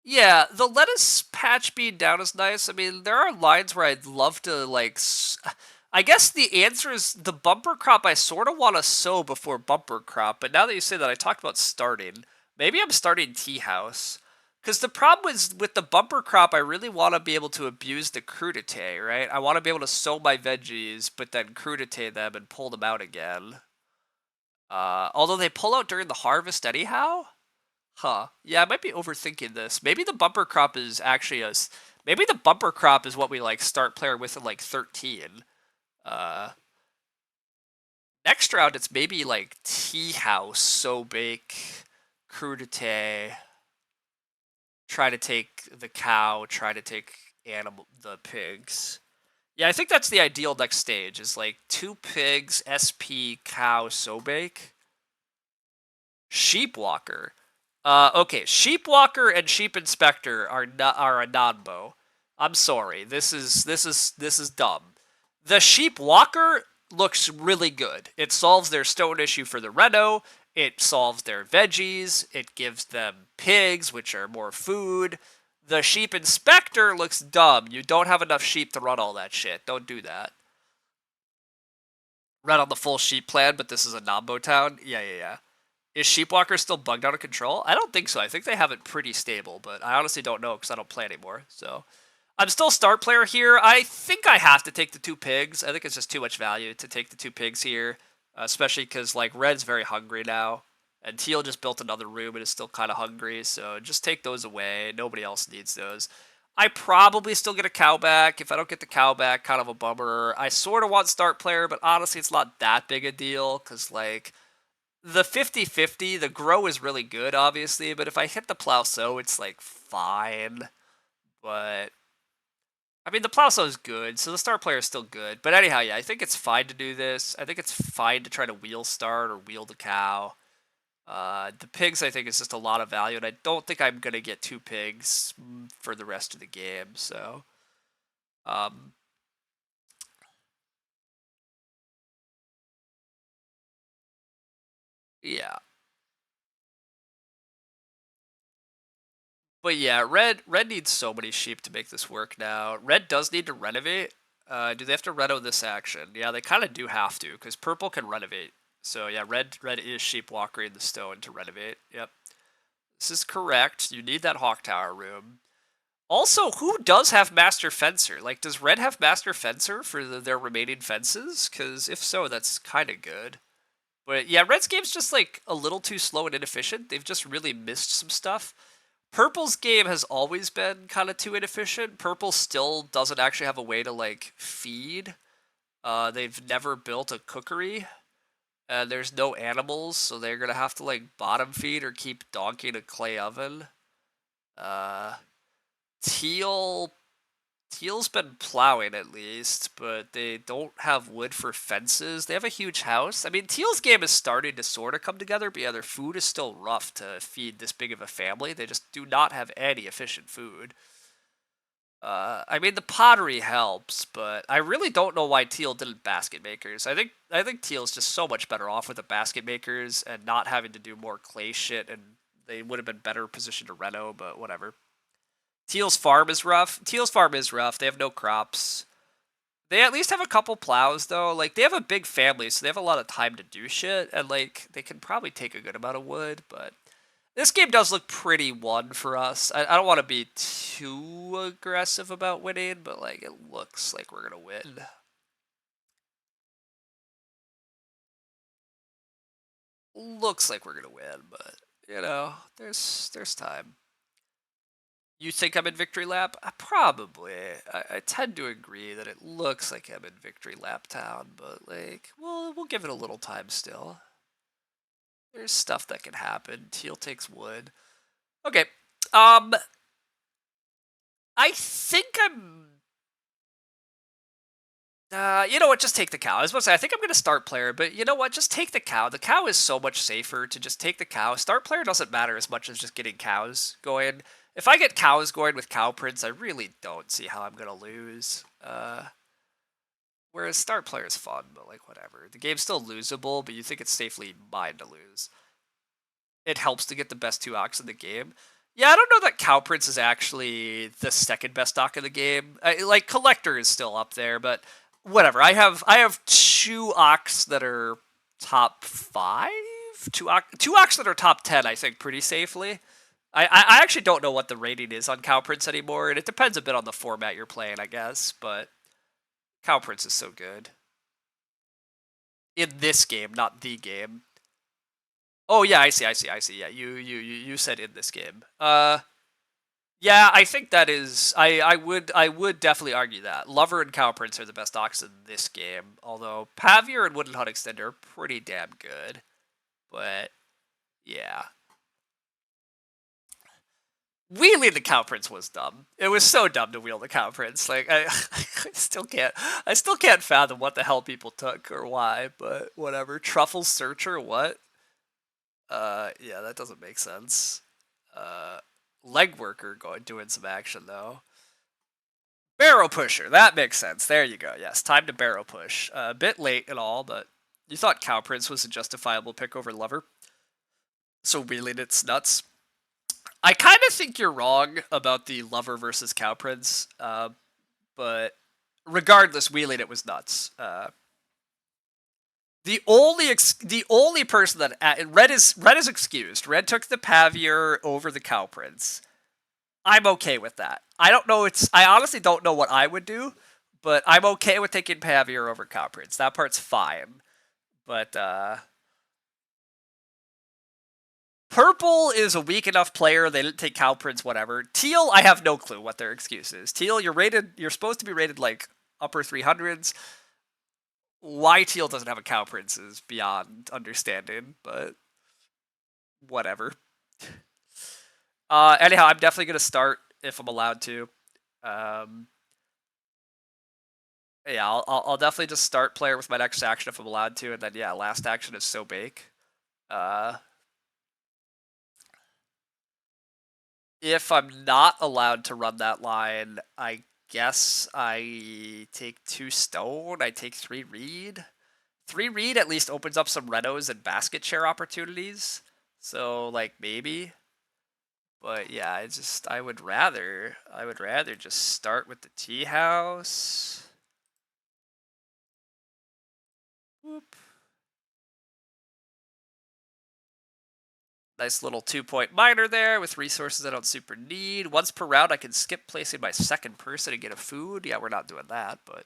Yeah, the lettuce patch being down is nice. I mean, there are lines where I'd love to, like... I guess the answer is the bumper crop I sort of want to sow before bumper crop, but now that you say that, I talked about starting. Maybe I'm starting tea house, Because the problem is with the bumper crop, I really want to be able to abuse the crudité, right? I want to be able to sow my veggies, but then crudité them and pull them out again. Although they pull out during the harvest anyhow? Huh. Yeah, I might be overthinking this. Maybe the bumper crop is actually maybe the bumper crop is what we like start player with in like 13. Uh, Next round it's maybe like tea house, sow bake, crudité, try to take the cow, try to take the pigs. Yeah, I think that's the ideal next stage is like 2 pigs, SP, cow, sow bake. Sheep walker. Okay, sheep walker and sheep inspector are a non-bow. I'm sorry. This is dumb. The sheep walker looks really good. It solves their stone issue for the reno. It solves their veggies. It gives them pigs, which are more food. The sheep inspector looks dumb. You don't have enough sheep to run all that shit. Don't do that. Run on the full sheep plan, but this is a non-bow town. Yeah. Is Sheepwalker still bugged out of control? I don't think so. I think they have it pretty stable, but I honestly don't know because I don't play anymore. So I'm still start player here. I think I have to take the 2 pigs. I think it's just too much value to take the 2 pigs here, especially because like Red's very hungry now, and Teal just built another room and is still kind of hungry. So just take those away. Nobody else needs those. I probably still get a cow back. If I don't get the cow back, kind of a bummer. I sort of want start player, but honestly, it's not that big a deal because like the 50-50, the grow is really good, obviously, but if I hit the plow sow, it's like fine. But I mean, the plow sow is good, so the star player is still good. But anyhow, yeah, I think it's fine to do this. I think it's fine to try to wheel start or wheel the cow. The pigs, I think, is just a lot of value, and I don't think I'm gonna get 2 pigs for the rest of the game. So, um, yeah. But yeah, red needs so many sheep to make this work now. Red does need to renovate. Do they have to reno this action? Yeah, they kind of do have to, because purple can renovate. So yeah, red is sheep walkering the stone to renovate. Yep. This is correct. You need that hawk tower room. Also, who does have master fencer? Like, does red have master fencer for their remaining fences? Because if so, that's kind of good. But yeah, red's game's just like a little too slow and inefficient. They've just really missed some stuff. Purple's game has always been kind of too inefficient. Purple still doesn't actually have a way to like feed. They've never built a cookery, and there's no animals, so they're gonna have to like bottom feed or keep donking a clay oven. Uh, teal Teal's been plowing at least, but they don't have wood for fences. They have a huge house. I mean, Teal's game is starting to sort of come together, but yeah, their food is still rough to feed this big of a family. They just do not have any efficient food. I mean, the pottery helps, but I really don't know why Teal didn't basket makers. I think Teal's just so much better off with the basket makers and not having to do more clay shit, and they would have been better positioned to reno, but whatever. Teal's farm is rough. Teal's farm is rough. They have no crops. They at least have a couple plows though. Like they have a big family, so they have a lot of time to do shit, and like they can probably take a good amount of wood. But this game does look pretty won for us. I don't want to be too aggressive about winning, but like it looks like we're gonna win. Looks like we're gonna win, but you know, there's time. You think I'm in victory lap? Probably. I tend to agree that it looks like I'm in victory lap town, but like, we'll give it a little time still. There's stuff that can happen. Teal takes wood. Okay. I think I'm. You know what? Just take the cow. I was about to say I think I'm gonna start player, but you know what? Just take the cow. The cow is so much safer to just take the cow. Start player doesn't matter as much as just getting cows going. If I get cows going with cow prints, I really don't see how I'm gonna lose. Whereas start player is fun, but like whatever. The game's still losable, but you think it's safely mine to lose. It helps to get the best 2 ox in the game. Yeah, I don't know that Cow Prince is actually the second best dock in the game. Like Collector is still up there, but whatever. I have 2 ox that are top 5, 2 ox that are top 10. I think pretty safely. I actually don't know what the rating is on Cow Prince anymore, and it depends a bit on the format you're playing, I guess, but Cow Prince is so good. In this game, not the game. Oh yeah, I see. Yeah, you said in this game. Yeah, I think that is. I would definitely argue that Lover and Cow Prince are the best docs in this game. Although Pavier and Woodland Hut Extender are pretty damn good. But yeah, wheeling the Cow Prince was dumb. It was so dumb to wheel the Cow Prince. Like I still can't. I still can't fathom what the hell people took or why. But whatever. Truffle Searcher. What? Yeah, that doesn't make sense. Uh, Leg Worker doing some action though. Barrow Pusher, that makes sense. There you go. Yes, time to Barrow Push. A bit late and all, but you thought Cow Prince was a justifiable pick over Lover, so wheeling it's nuts. I kind of think you're wrong about the Lover versus Cow Prince, but regardless, wheeling it was nuts. The only person that Red is excused. Red took the Pavier over the Cow Prince. I'm okay with that. I honestly don't know what I would do, but I'm okay with taking Pavier over Cow Prince. That part's fine. But Purple is a weak enough player. They didn't take Cow Prince, whatever. Teal, I have no clue what their excuse is. Teal, you're supposed to be rated like upper 300s. Why Teal doesn't have a Cow Prince is beyond understanding, but whatever. Anyhow, I'm definitely gonna start if I'm allowed to. Um, yeah, I'll definitely just start player with my next action if I'm allowed to, and then yeah, last action is So Bake. If I'm not allowed to run that line, I guess I take 2 stone. I take 3 reed. 3 reed at least opens up some renos and basket share opportunities. So like maybe. But yeah, I would rather just start with the tea house. Whoop. Nice little 2-point miner there with resources I don't super need. Once per round, I can skip placing my second person and get a food. Yeah, we're not doing that, but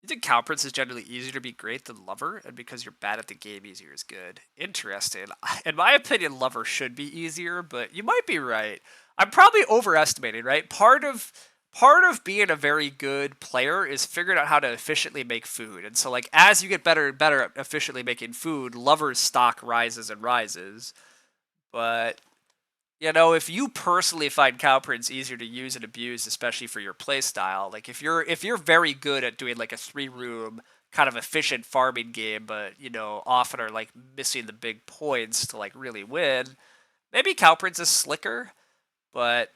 you think Cow Prince is generally easier to be great than Lover, and because you're bad at the game, easier is good. Interesting. In my opinion, Lover should be easier, but you might be right. I'm probably overestimating, right? Part of being a very good player is figuring out how to efficiently make food. And so like as you get better and better at efficiently making food, Lover's stock rises and rises. But if you personally find Cow Prince easier to use and abuse, especially for your playstyle, like if you're very good at doing like a 3-room kind of efficient farming game, but often are like missing the big points to like really win, maybe Cow Prince is slicker, but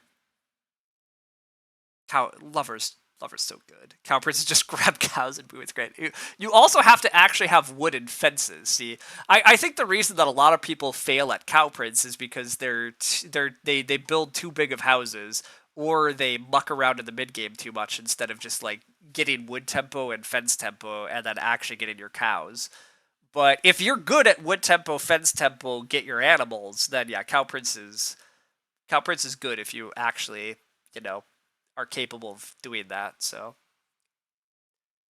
Lover's so good. Cow Prince just grab cows and boo. It's great. You also have to actually have wooden fences. See, I think the reason that a lot of people fail at Cow Prince is because they build too big of houses, or they muck around in the mid game too much instead of just like getting wood tempo and fence tempo and then actually getting your cows. But if you're good at wood tempo, fence tempo, get your animals, then yeah, Cow Prince is good if you actually you know are capable of doing that. So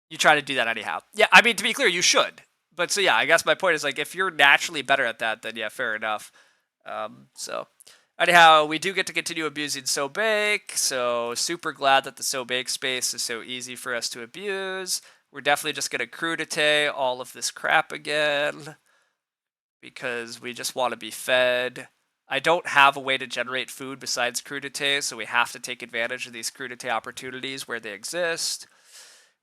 you try to do that anyhow. Yeah, I mean, to be clear, you should. But so yeah, I guess my point is like if you're naturally better at that, then yeah, fair enough. So anyhow, we do get to continue abusing So Bake. So super glad that the So Bake space is so easy for us to abuse. We're definitely just gonna crudite all of this crap again because we just want to be fed. I don't have a way to generate food besides crudite, so we have to take advantage of these crudite opportunities where they exist.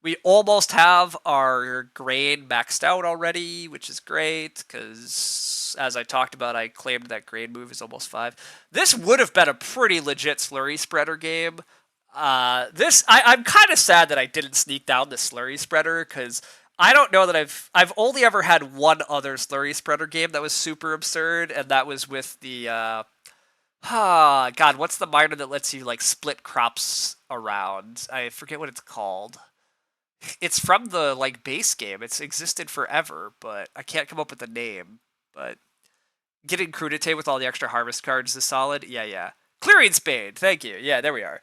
We almost have our grain maxed out already, which is great, because as I talked about, I claimed that grain move is almost 5. This would have been a pretty legit slurry spreader game. I'm kind of sad that I didn't sneak down the slurry spreader, because I don't know that I've only ever had one other slurry spreader game that was super absurd, and that was with the God, what's the miner that lets you like split crops around? I forget what it's called. It's from the like base game. It's existed forever, but I can't come up with the name. But Getting Crudite with all the extra harvest cards is solid. Yeah, yeah. Clearing Spade. Thank you. Yeah, there we are.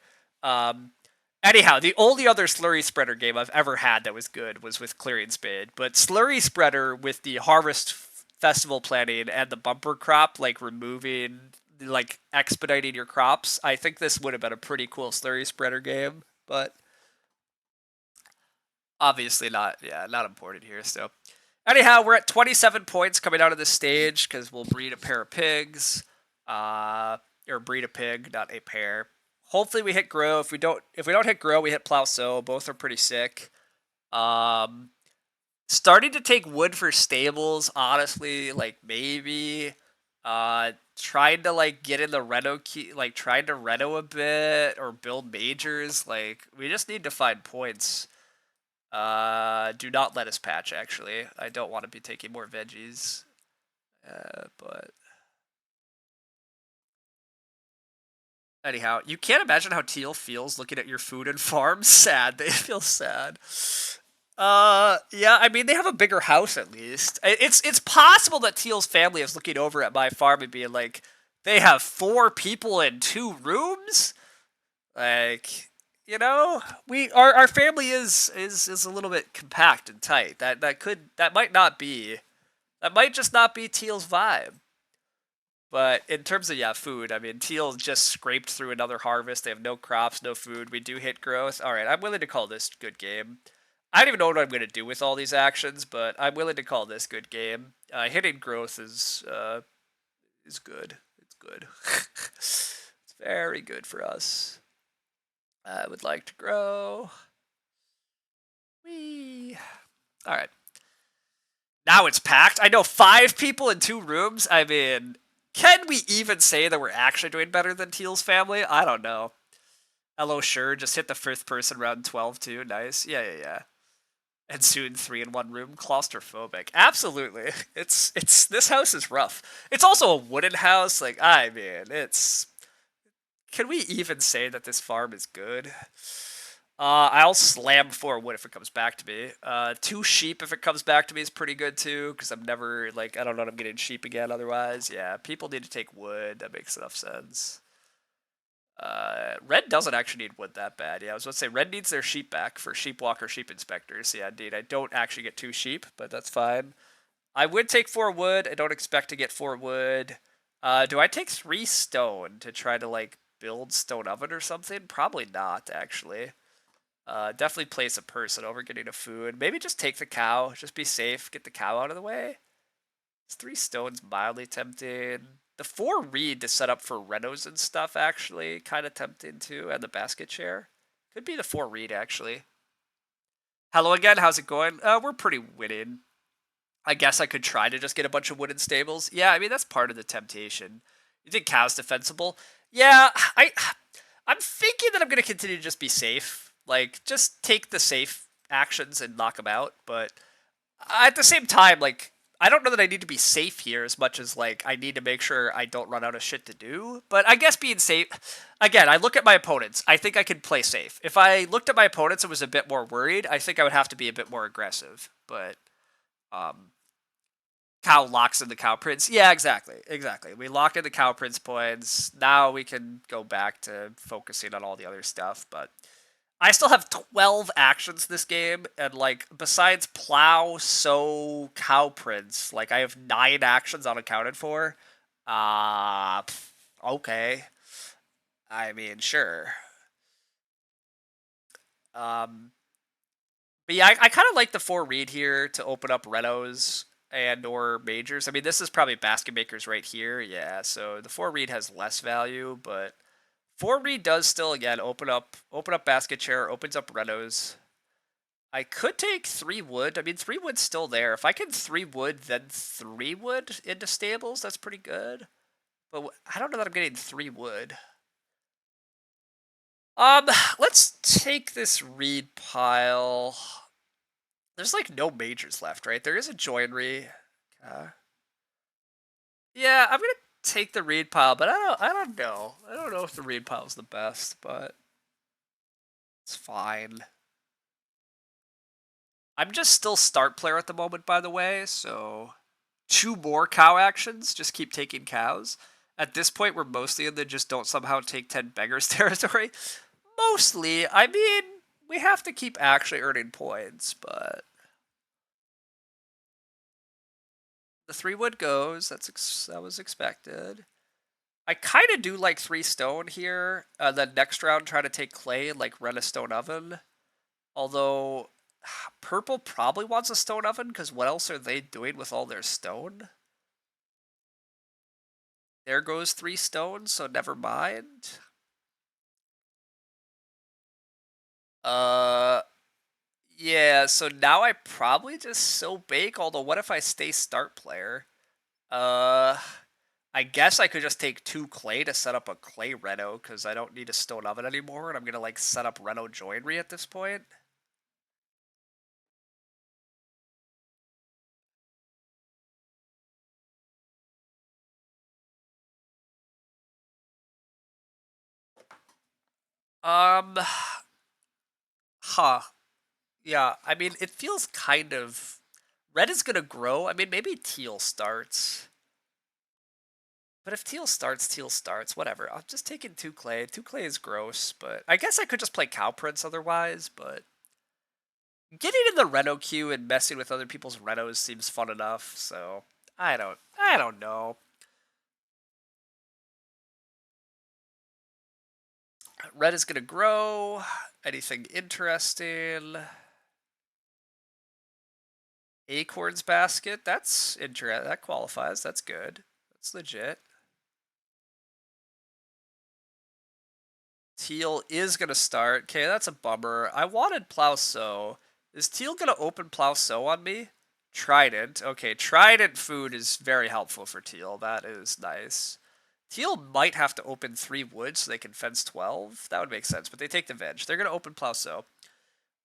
Anyhow, the only other Slurry Spreader game I've ever had that was good was with Clearing Spade. But Slurry Spreader with the Harvest Festival planning and the bumper crop, like removing, like expediting your crops, I think this would have been a pretty cool Slurry Spreader game. But obviously not. Yeah, not important here. So anyhow, we're at 27 points coming out of this stage because we'll breed a pair of pigs, or breed a pig, not a pair. Hopefully we hit grow. If we don't hit grow, we hit plow sow. Both are pretty sick. Um, Starting to take wood for stables. Honestly, like maybe. Trying to like get in the reno key, like trying to reno a bit or build majors. Like we just need to find points. Do not let us patch, actually. I don't want to be taking more veggies. But anyhow, you can't imagine how Teal feels looking at your food and farm. Sad. They feel sad. Yeah, I mean, they have a bigger house at least. It's possible that Teal's family is looking over at my farm and being like, they have 4 people in 2 rooms? Like, you know, our family is a little bit compact and tight. That might just not be Teal's vibe. But in terms of food, I mean, Teal just scraped through another harvest. They have no crops, no food. We do hit growth. All right, I'm willing to call this good game. I don't even know what I'm going to do with all these actions, but I'm willing to call this good game. Hitting growth is good. It's good. It's very good for us. I would like to grow. Whee. All right. Now it's packed. I know 5 people in 2 rooms. I mean, can we even say that we're actually doing better than Teal's family? I don't know. Hello, sure. Just hit the 5th person round 12 too. Nice. Yeah, yeah, yeah. And soon 3 in 1 room. Claustrophobic. Absolutely. It's this house is rough. It's also a wooden house. Like, I mean, it's. Can we even say that this farm is good? I'll slam 4 wood if it comes back to me. 2 sheep if it comes back to me is pretty good too, because I'm never, like, I don't know if I'm getting sheep again otherwise. Yeah, people need to take wood. That makes enough sense. Red doesn't actually need wood that bad. Yeah, I was about to say, Red needs their sheep back for sheep walker, sheep inspectors. Yeah, indeed. I don't actually get 2 sheep, but that's fine. I would take 4 wood. I don't expect to get 4 wood. Do I take 3 stone to try to, like, build stone oven or something? Probably not, actually. Definitely place a person over getting a food. Maybe just take the cow. Just be safe. Get the cow out of the way. Is 3 stones mildly tempting. The 4 reed to set up for renos and stuff, actually. Kind of tempting, too. And the basket chair. Could be the 4 reed, actually. Hello again. How's it going? We're pretty winning. I guess I could try to just get a bunch of wooden stables. Yeah, I mean, that's part of the temptation. You think cow's defensible? Yeah, I'm thinking that I'm going to continue to just be safe. Like, just take the safe actions and knock them out. But at the same time, like, I don't know that I need to be safe here as much as, like, I need to make sure I don't run out of shit to do. But I guess being safe... Again, I look at my opponents. I think I can play safe. If I looked at my opponents and was a bit more worried, I think I would have to be a bit more aggressive. But, cow locks in the cow prince. Yeah, exactly. We lock in the cow prince points. Now we can go back to focusing on all the other stuff. But I still have 12 actions this game, and like besides plow, sow, cow prince, like I have 9 actions unaccounted for. Uh okay. I mean, sure. Um, but yeah, I kind of like the 4 read here to open up renos and or majors. I mean, this is probably basket makers right here. Yeah, so the 4 read has less value, but 4 read does still again open up basket chair, opens up renos. I could take 3 wood. I mean, 3 wood's still there. If I can 3 wood, then 3 wood into stables, that's pretty good. But I don't know that I'm getting 3 wood. Let's take this reed pile. There's like no majors left, right? There is a joinery. Yeah, I'm gonna take the reed pile, but I don't know. I don't know if the reed pile is the best, but it's fine. I'm just still start player at the moment, by the way, so 2 more cow actions, just keep taking cows. At this point, we're mostly in the just don't somehow take 10 beggars territory. Mostly, I mean, we have to keep actually earning points, but the 3 wood goes. That was expected. I kind of do like 3 stone here. Then next round, try to take clay and like run a stone oven. Although purple probably wants a stone oven because what else are they doing with all their stone? There goes 3 stones, so never mind. Yeah, so now I probably just so bake, although what if I stay start player? I guess I could just take 2 clay to set up a clay reno, because I don't need a stone oven anymore, and I'm gonna like set up reno joinery at this point. Um, huh. Yeah, I mean, it feels kind of... Red is gonna grow. I mean, maybe teal starts. But if teal starts, whatever. I'm just taking 2 clay. 2 clay is gross, but I guess I could just play Cow Prince otherwise, but getting in the Reno queue and messing with other people's Renos seems fun enough, so I don't know. Red is gonna grow. Anything interesting? Acorns basket. That's interesting. That qualifies. That's good. That's legit. Teal is gonna start. Okay, that's a bummer. I wanted Plow Sow. Is Teal gonna open Plow Sow on me? Trident. Okay, Trident food is very helpful for Teal. That is nice. Teal might have to open 3 wood so they can fence 12. That would make sense, but they take the veg. They're gonna open Plow Sow.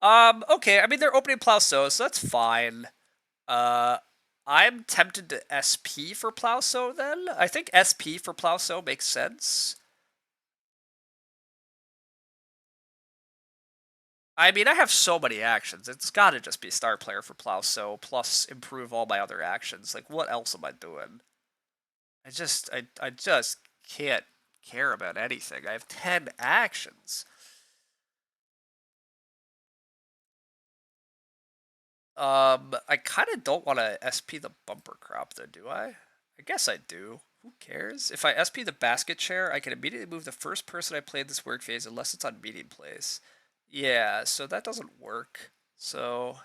Okay, I mean they're opening Plow Sow, so that's fine. Uh I'm tempted to SP for Plow Sow then. I think SP for Plow Sow makes sense. I mean, I have so many actions. It's got to just be star player for Plow Sow plus improve all my other actions. Like, what else am I doing? I just can't care about anything. I have 10 actions. I kind of don't want to SP the bumper crop though, do I? I guess I do. Who cares? If I SP the basket chair, I can immediately move the first person I played this work phase unless it's on meeting place. Yeah, so that doesn't work. So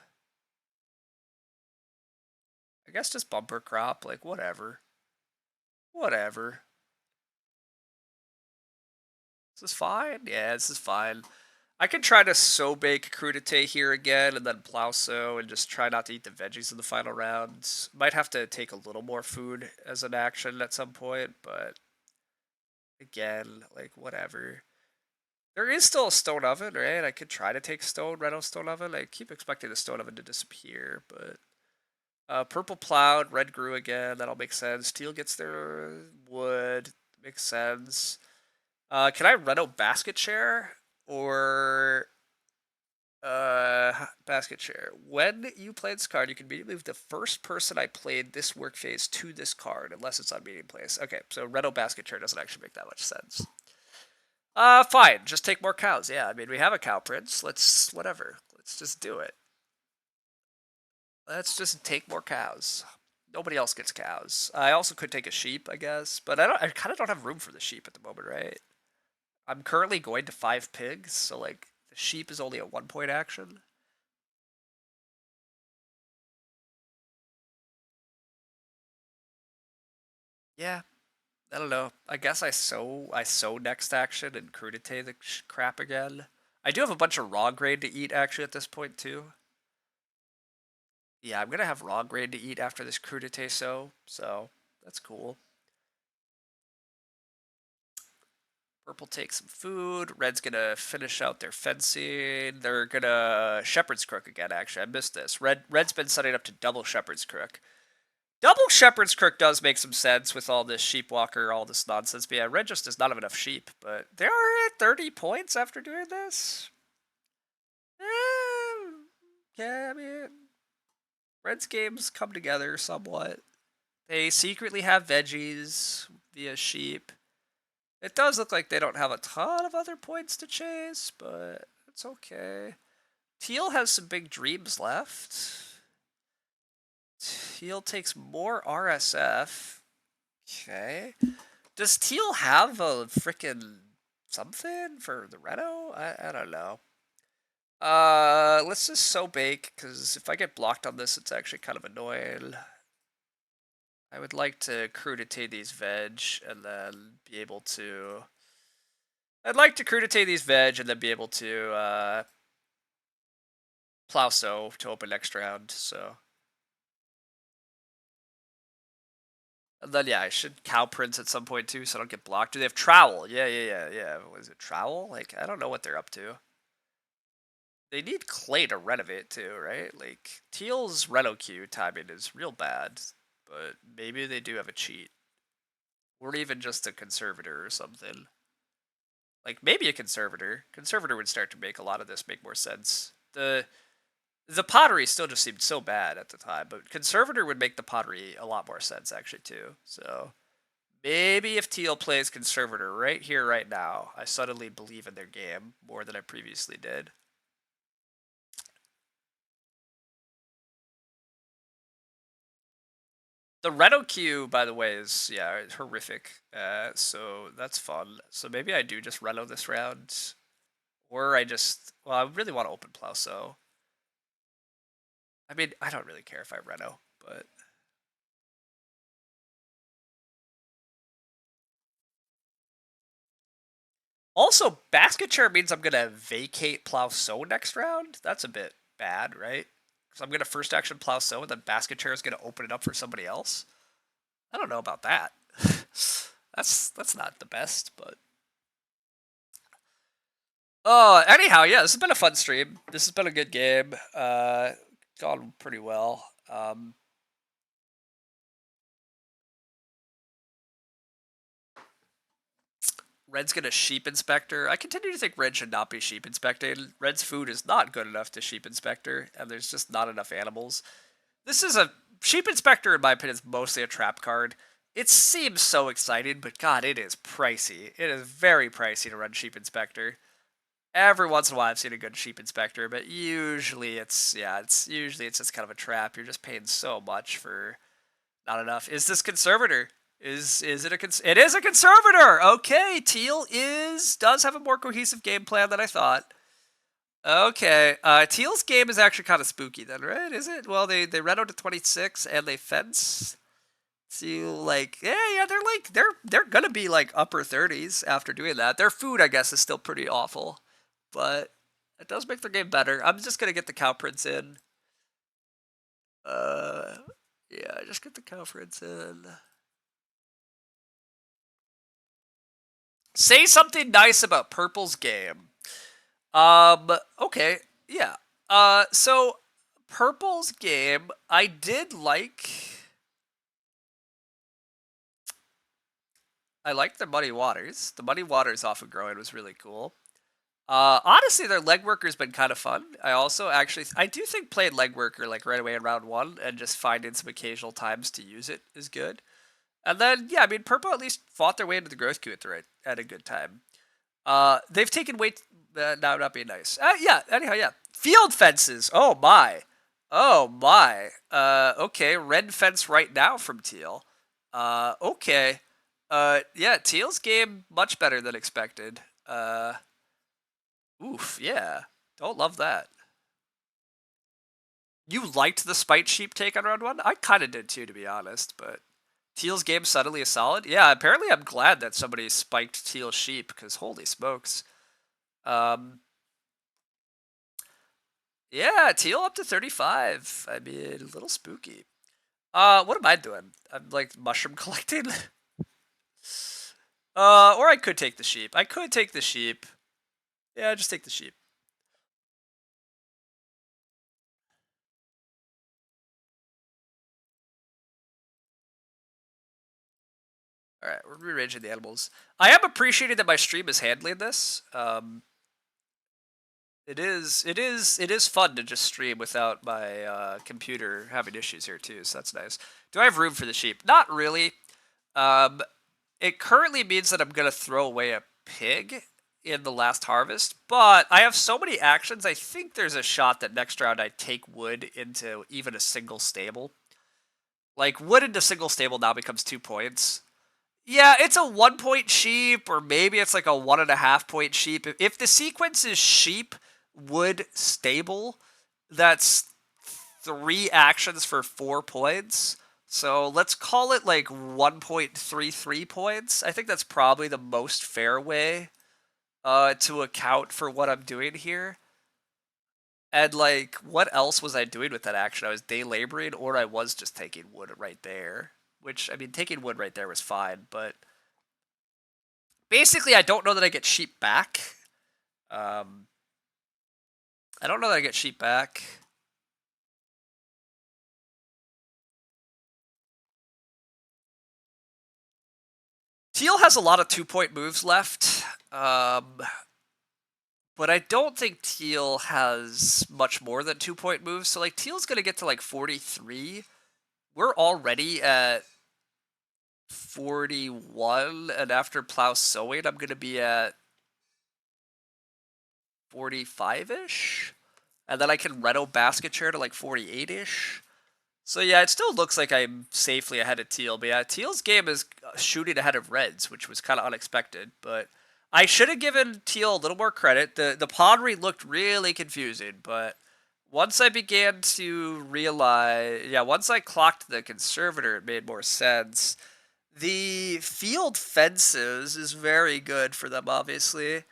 I guess just bumper crop, like whatever. Whatever. This is fine. Yeah, this is fine. I can try to so bake crudite here again and then plow sow and just try not to eat the veggies in the final rounds. Might have to take a little more food as an action at some point, but again, like whatever. There is still a stone oven, right? I could try to take stone, red stone oven. I keep expecting the stone oven to disappear, but purple plowed, red grew again. That'll make sense. Teal gets their wood. Makes sense. Can I reno basket share or basket share? When you play this card, you can immediately move the first person I played this work phase to this card, unless it's on meeting place. Okay, so reno basket share doesn't actually make that much sense. Fine. Just take more cows. Yeah, I mean we have a cow prince. Let's whatever. Let's just do it. Let's just take more cows. Nobody else gets cows. I also could take a sheep, I guess, but I kind of don't have room for the sheep at the moment, right? I'm currently going to 5 pigs, so like the sheep is only a 1 point action. Yeah, I don't know. I guess I sow next action and crudite the crap again. I do have a bunch of raw grain to eat actually at this point too. Yeah, I'm gonna have raw grain to eat after this crudite sow, so that's cool. Purple takes some food. Red's gonna finish out their fencing. They're gonna Shepherd's Crook again. Actually, I missed this. Red's been setting up to double Shepherd's Crook. Double Shepherd's Crook does make some sense with all this sheep walker, all this nonsense. But yeah, Red just does not have enough sheep. But they are at 30 points after doing this. Yeah, I mean, Red's games come together somewhat. They secretly have veggies via sheep. It does look like they don't have a ton of other points to chase, but it's okay. Teal has some big dreams left. Teal takes more RSF. Okay. Does Teal have a freaking something for the Reno? I don't know. Let's just so bake, because if I get blocked on this, it's actually kind of annoying. I would like to crudité these veg and then be able to... I'd like to crudité these veg and then be able to plow sow to open next round, so... And then, yeah, I should cow prince at some point, too, so I don't get blocked. Do they have trowel? Yeah. Was it trowel? Like, I don't know what they're up to. They need clay to renovate, too, right? Like, Teal's Reno queue timing is real bad, but maybe they do have a cheat. Or even just a conservator or something. Like, maybe a conservator. Conservator would start to make a lot of this make more sense. The pottery still just seemed so bad at the time, but conservator would make the pottery a lot more sense, actually, too. So... maybe if Teal plays conservator right here, right now, I suddenly believe in their game more than I previously did. The Reno queue, by the way, is, yeah, horrific. So that's fun. So maybe I do just Reno this round. Or I just, well, I really want to open plow, so. I mean, I don't really care if I Reno, but. Also, basket chair means I'm going to vacate plow sow next round. That's a bit bad, right? Because I'm going to first action plow sow, and then basket chair is going to open it up for somebody else. I don't know about that. That's not the best, but anyhow, yeah, this has been a fun stream. This has been a good game. Gone pretty well. Red's gonna sheep inspector. I continue to think Red should not be sheep inspecting. Red's food is not good enough to sheep inspector, and there's just not enough animals. This is a sheep inspector, in my opinion, is mostly a trap card. It seems so exciting, but God, it is pricey. It is very pricey to run sheep inspector. Every once in a while, I've seen a good sheep inspector, but usually it's just kind of a trap. You're just paying so much for not enough. Is this conservator? Is it a it is a conservator? Okay, Teal does have a more cohesive game plan than I thought. Okay, Teal's game is actually kind of spooky then, right? Is it? Well, they red out to 26 and they fence. Teal like yeah, they're gonna be like upper 30s after doing that. Their food, I guess, is still pretty awful, but it does make their game better. I'm just gonna get the cow prince in. Uh, yeah, just get the cow prince in. Say something nice about Purple's game. Okay, yeah. So Purple's game, I did like. I liked the Muddy Waters. The Muddy Waters off of growing was really cool. Honestly, their leg worker's been kind of fun. I do think playing leg worker like right away in round one and just finding some occasional times to use it is good. And then yeah, I mean Purple at least fought their way into the growth queue at a good time. They've taken weight. Now not being nice. Yeah. Anyhow, yeah. Field fences. Oh my. Oh my. Okay. Red fence right now from Teal. Okay. Yeah. Teal's game much better than expected. Oof. Yeah. Don't love that. You liked the Spite Sheep take on round one? I kind of did too, to be honest. But Teal's game suddenly is solid. Yeah. Apparently, I'm glad that somebody spiked Teal Sheep because holy smokes. Yeah, Teal up to 35. I mean, a little spooky. What am I doing? I'm like mushroom collecting. Or I could take the sheep. I could take the sheep. Yeah, just take the sheep. All right, we're rearranging the animals. I am appreciating that my stream is handling this. It is fun to just stream without my computer having issues here too, so that's nice. Do I have room for the sheep? Not really. Um, it currently means that I'm gonna throw away a pig in the last harvest, but I have so many actions. I think there's a shot that next round I take wood into even a single stable. Like wood into single stable now becomes 2 points. Yeah, it's a 1 point sheep, or maybe it's like a 1.5 point sheep. If the sequence is sheep, wood, stable, that's 3 actions for 4 points. So let's call it like 1.33 points. I think that's probably the most fair way to account for what I'm doing here. And like, what else was I doing with that action? I was day laboring, or I was just taking wood right there. Which, I mean, taking wood right there was fine, but basically, I don't know that I get sheep back. Um, I don't know that I get sheep back. Teal has a lot of 2 point moves left, but I don't think Teal has much more than 2 point moves. So like Teal's gonna get to like 43. We're already at 41, and after plow sowing, I'm gonna be at 45-ish, and then I can Reno basket chair to like 48-ish. So yeah, it still looks like I'm safely ahead of Teal, but yeah, Teal's game is shooting ahead of Red's, which was kind of unexpected, but I should have given Teal a little more credit. The pottery looked really confusing, but once I began to realize, yeah, once I clocked the conservator, it made more sense. The field fences is very good for them, obviously.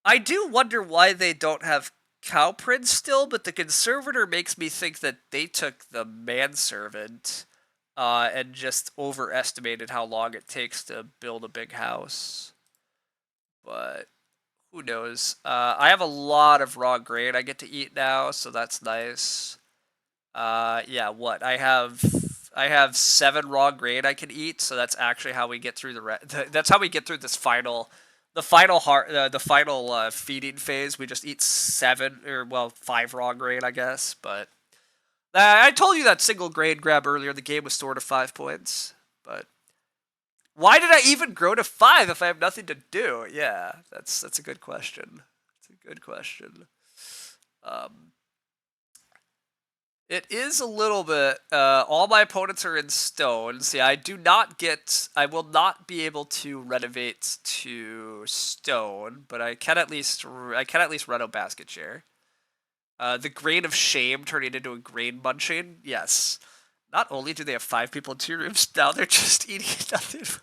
I do wonder why they don't have cow prints still, but the conservator makes me think that they took the manservant and just overestimated how long it takes to build a big house. But who knows? I have a lot of raw grain I get to eat now, so that's nice. Yeah, what? I have 7 raw grain I can eat, so that's actually how we get through that's how we get through this final feeding phase. We just eat 7, or well, 5 raw grain, I guess. But I told you that single grain grab earlier. The game was stored to 5 points, but why did I even grow to 5 if I have nothing to do? Yeah, that's a good question. It's a good question. Um, It is a little bit. All my opponents are in stone. See, I will not be able to renovate to stone, but I can at least reno basket chair. The grain of shame turning into a grain munching. Yes. Not only do they have 5 people in 2 rooms, now they're just eating nothing.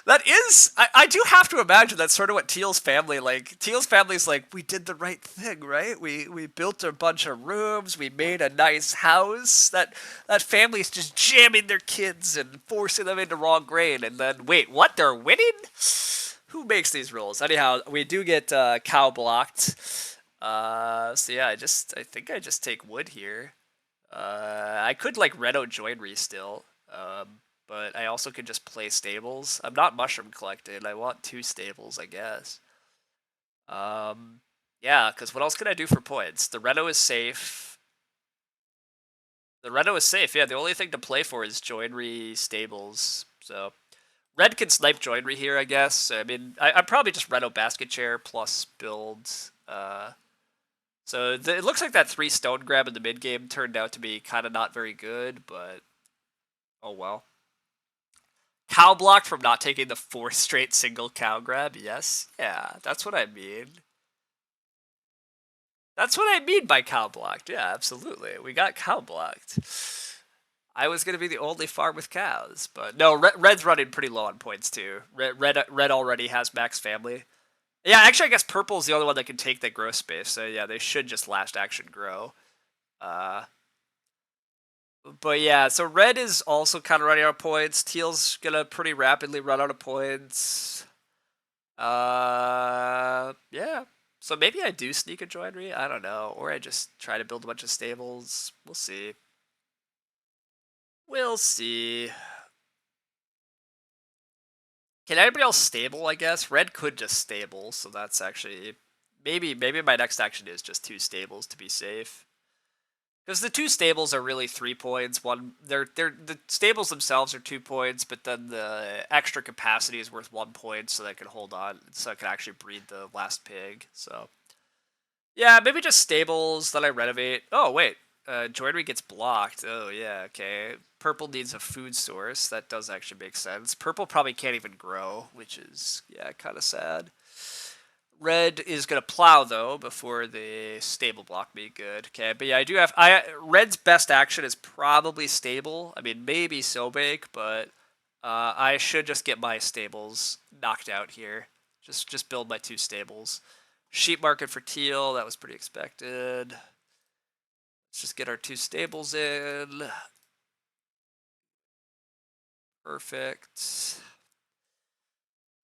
That is, I do have to imagine that's sort of what Teal's family like. Teal's family's like, we did the right thing, right? We built a bunch of rooms, we made a nice house. That family's just jamming their kids and forcing them into raw grain, and then wait, what? They're winning? Who makes these rules? Anyhow, we do get cow blocked. So yeah, I think I just take wood here. I could like Reno joinery still. But I also could just play stables. I'm not mushroom collected. I want 2 stables, I guess. Yeah, because what else can I do for points? The Reno is safe. Yeah. The only thing to play for is joinery stables. So Red can snipe joinery here, I guess. I mean, I'm probably just Reno basket chair plus build. So it looks like that 3 stone grab in the mid game turned out to be kind of not very good, but oh well. Cow blocked from not taking the 4th straight single cow grab. Yes, yeah, that's what I mean. That's what I mean by cow blocked. Yeah, absolutely. We got cow blocked. I was gonna be the only farm with cows, but no. Red's running pretty low on points too. Red already has max family. Yeah, actually, I guess purple's the only one that can take that growth space. So yeah, they should just last action grow. Uh, but yeah, so red is also kind of running out of points. Teal's gonna pretty rapidly run out of points. Yeah. So maybe I do sneak a joinery. I don't know, or I just try to build a bunch of stables. We'll see. We'll see. Can anybody else stable? I guess red could just stable, so that's actually maybe my next action is just 2 stables to be safe. Because the 2 stables are really 3 points. They're the stables themselves are 2 points, but then the extra capacity is worth 1 point, so that can hold on, so I can actually breed the last pig. So yeah, maybe just stables. Then I renovate. Oh wait, joinery gets blocked. Oh yeah, okay. Purple needs a food source. That does actually make sense. Purple probably can't even grow, which is yeah, kind of sad. Red is gonna plow though before the stable block be good. Okay, but yeah, I do have red's best action is probably stable. I mean maybe Sobake, but I should just get my stables knocked out here. Just build my 2 stables. Sheep market for teal, that was pretty expected. Let's just get our 2 stables in. Perfect.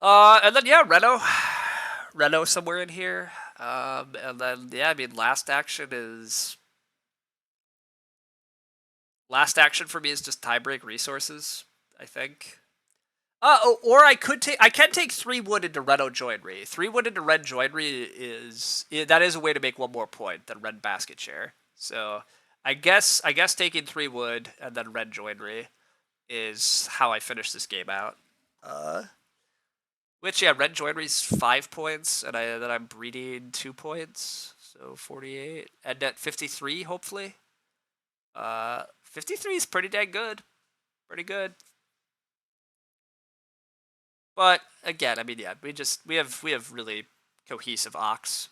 And then yeah, Reno somewhere in here. And then yeah, I mean last action for me is just tiebreak resources, I think. Or I can take 3 wood into Reno joinery. 3 wood into red joinery that is a way to make 1 more point than red basket share. So I guess taking 3 wood and then red joinery is how I finish this game out. Which yeah, red joinery's 5 points, and then I'm breeding 2 points, so 48, and at 53 hopefully. 53 is pretty dang good, pretty good. But again, I mean, yeah, we have really cohesive ox.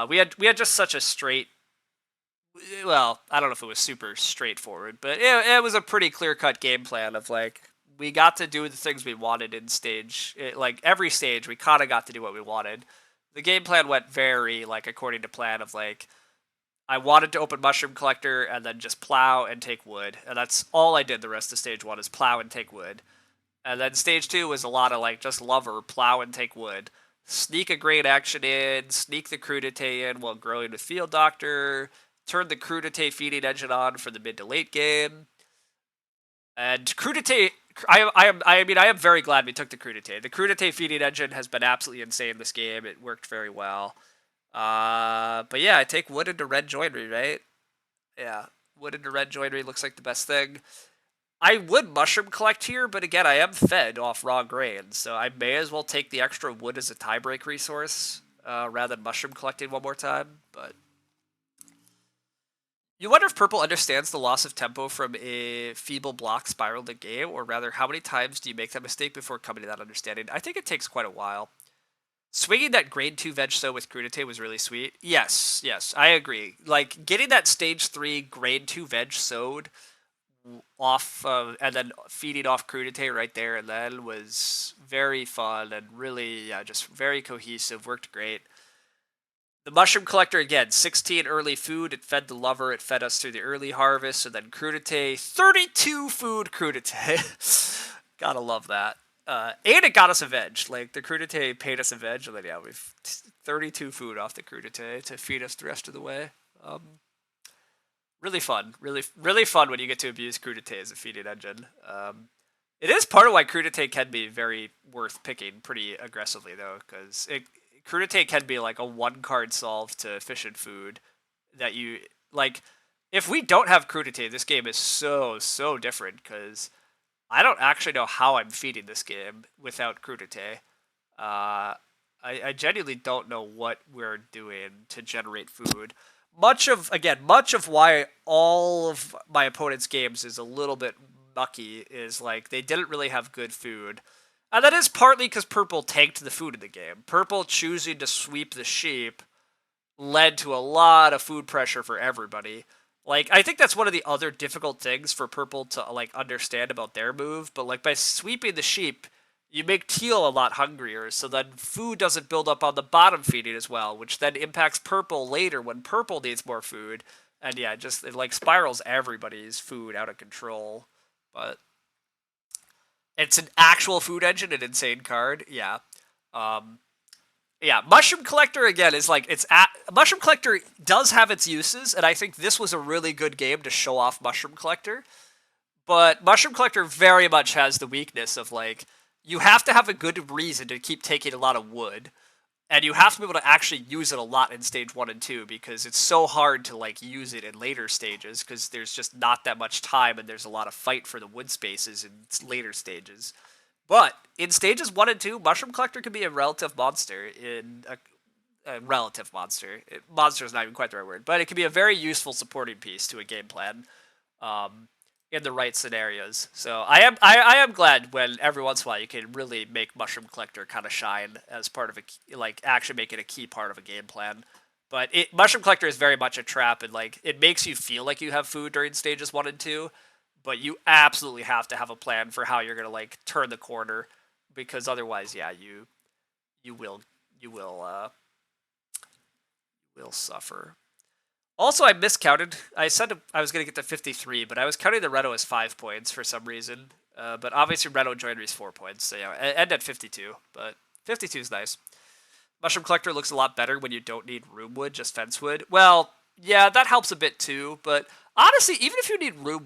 We had just such a straight. Well, I don't know if it was super straightforward, but it was a pretty clear-cut game plan of like we got to do the things we wanted in stage. Like every stage, we kind of got to do what we wanted. The game plan went very like according to plan of like I wanted to open Mushroom Collector and then just plow and take wood, and that's all I did. The rest of stage 1 is plow and take wood. And then stage 2 was a lot of like just lover, plow and take wood. Sneak a great action in, sneak the crudité in while growing with Field Doctor, turn the crudité feeding engine on for the mid to late game. And crudité, I mean, I am very glad we took the crudité. The crudité feeding engine has been absolutely insane this game. It worked very well. But yeah, I take wood into red joinery, right? Yeah, wood into red joinery looks like the best thing. I would mushroom collect here, but again, I am fed off raw grain, so I may as well take the extra wood as a tiebreak resource rather than mushroom collecting 1 more time. But you wonder if purple understands the loss of tempo from a feeble block spiral in the game, or rather, how many times do you make that mistake before coming to that understanding? I think it takes quite a while. Swinging that grade 2 veg sow with crudité was really sweet. Yes, I agree. Like, getting that stage 3 grade 2 veg sowed off and then feeding off crudité right there and then was very fun and really just very cohesive, worked great. The mushroom collector again, 16 early food, it fed the lover, it fed us through the early harvest, and then crudité, 32 food crudité. Gotta love that. And it got us a veg. Like the crudité paid us a veg, and then yeah, we've 32 food off the crudité to feed us the rest of the way. Really fun, really fun when you get to abuse crudité as a feeding engine. It is part of why crudité can be very worth picking pretty aggressively though, because crudité can be like a 1-card solve to efficient food that you like. If we don't have crudité, this game is so different because I don't actually know how I'm feeding this game without crudité. I genuinely don't know what we're doing to generate food. Much of why all of my opponent's games is a little bit mucky is like they didn't really have good food. And that is partly because purple tanked the food in the game. Purple choosing to sweep the sheep led to a lot of food pressure for everybody. Like, I think that's one of the other difficult things for purple to like understand about their move, but like by sweeping the sheep, you make teal a lot hungrier, so then food doesn't build up on the bottom feeding as well, which then impacts purple later when purple needs more food. And yeah, it like spirals everybody's food out of control. But it's an actual food engine, an insane card. Yeah. Yeah, Mushroom Collector again is like Mushroom Collector does have its uses, and I think this was a really good game to show off Mushroom Collector. But Mushroom Collector very much has the weakness of like you have to have a good reason to keep taking a lot of wood. and you have to be able to actually use it a lot in stage 1 and 2 because it's so hard to like use it in later stages because there's just not that much time and there's a lot of fight for the wood spaces in later stages. But in stages 1 and 2, Mushroom Collector can be a relative monster in a relative monster. Monster is not even quite the right word, but it can be a very useful supporting piece to a game plan. In the right scenarios. So I am glad when every once in a while you can really make Mushroom Collector kind of shine as part of a like actually make it a key part of a game plan. But Mushroom Collector is very much a trap, and like it makes you feel like you have food during stages 1 and 2, but you absolutely have to have a plan for how you're gonna like turn the corner, because otherwise, yeah, you will you will uh will suffer. Also, I miscounted. I said I was going to get to 53, but I was counting the Renault as 5 points for some reason. But obviously, Renault joinery is 4 points, so yeah, I end at 52. But 52 is nice. Mushroom Collector looks a lot better when you don't need room wood, just fence wood. Well, yeah, that helps a bit too. But honestly, even if you need room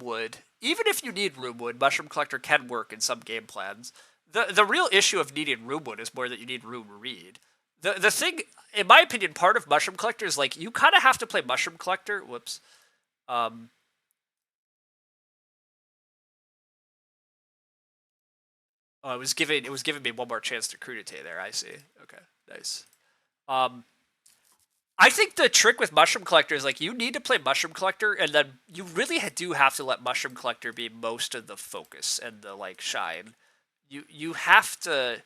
wood, Mushroom Collector can work in some game plans. The real issue of needing room wood is more that you need room read. The thing, in my opinion, part of Mushroom Collector is like you kind of have to play Mushroom Collector. Whoops. Oh, it was giving me one more chance to crudite there. I see. Okay, nice. Um, I think the trick with Mushroom Collector is like you need to play Mushroom Collector, and then you really do have to let Mushroom Collector be most of the focus and the like shine. You have to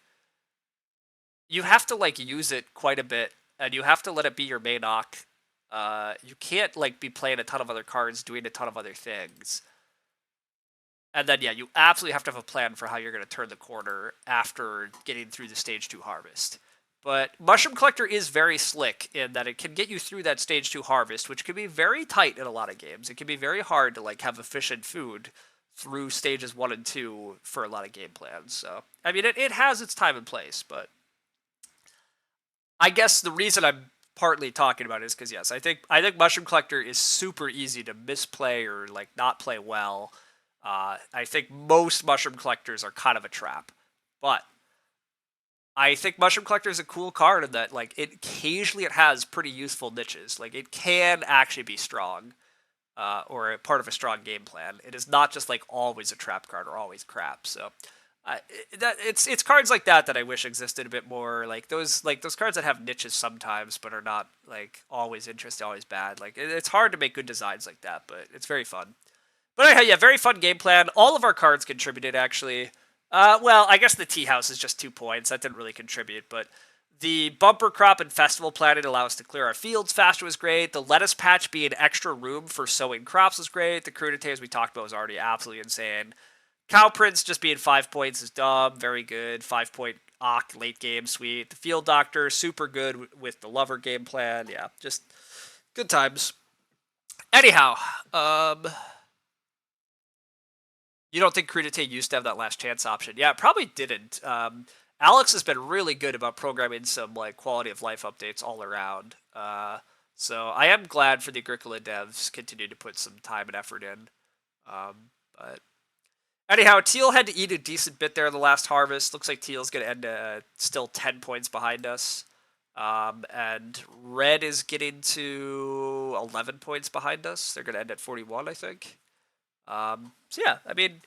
like use it quite a bit, and you have to let it be your main oc. You can't like be playing a ton of other cards, doing a ton of other things. And then yeah, you absolutely have to have a plan for how you're going to turn the corner after getting through the stage 2 harvest. But Mushroom Collector is very slick in that it can get you through that stage 2 harvest, which can be very tight in a lot of games. It can be very hard to like have efficient food through stages 1 and 2 for a lot of game plans. So I mean, it has its time and place, but I guess the reason I'm partly talking about it is because yes, I think Mushroom Collector is super easy to misplay or like not play well. I think most Mushroom Collectors are kind of a trap, but I think Mushroom Collector is a cool card in that like occasionally it has pretty useful niches. Like it can actually be strong, or a part of a strong game plan. It is not just like always a trap card or always crap. So it's cards like that I wish existed a bit more. Like those cards that have niches sometimes, but are not like always interesting, always bad. Like it's hard to make good designs like that, but it's very fun. But anyhow, yeah, very fun game plan. All of our cards contributed actually. Well, I guess the tea house is just 2 points. That didn't really contribute, but the bumper crop and festival planting allow us to clear our fields faster was great. The lettuce patch being extra room for sowing crops was great. The crudite, as we talked about, was already absolutely insane. Cow Prince just being 5 points is dumb. Very good. 5-point Ock late game, sweet. The Field Doctor, super good with the Lover game plan. Yeah, just good times. Anyhow, you don't think crudite used to have that last chance option? Yeah, it probably didn't. Alex has been really good about programming some like quality of life updates all around. So I am glad for the Agricola devs continue to put some time and effort in. But anyhow, Teal had to eat a decent bit there in the last harvest. Looks like Teal's going to end still 10 points behind us. And Red is getting to 11 points behind us. They're going to end at 41, I think. So yeah, I mean,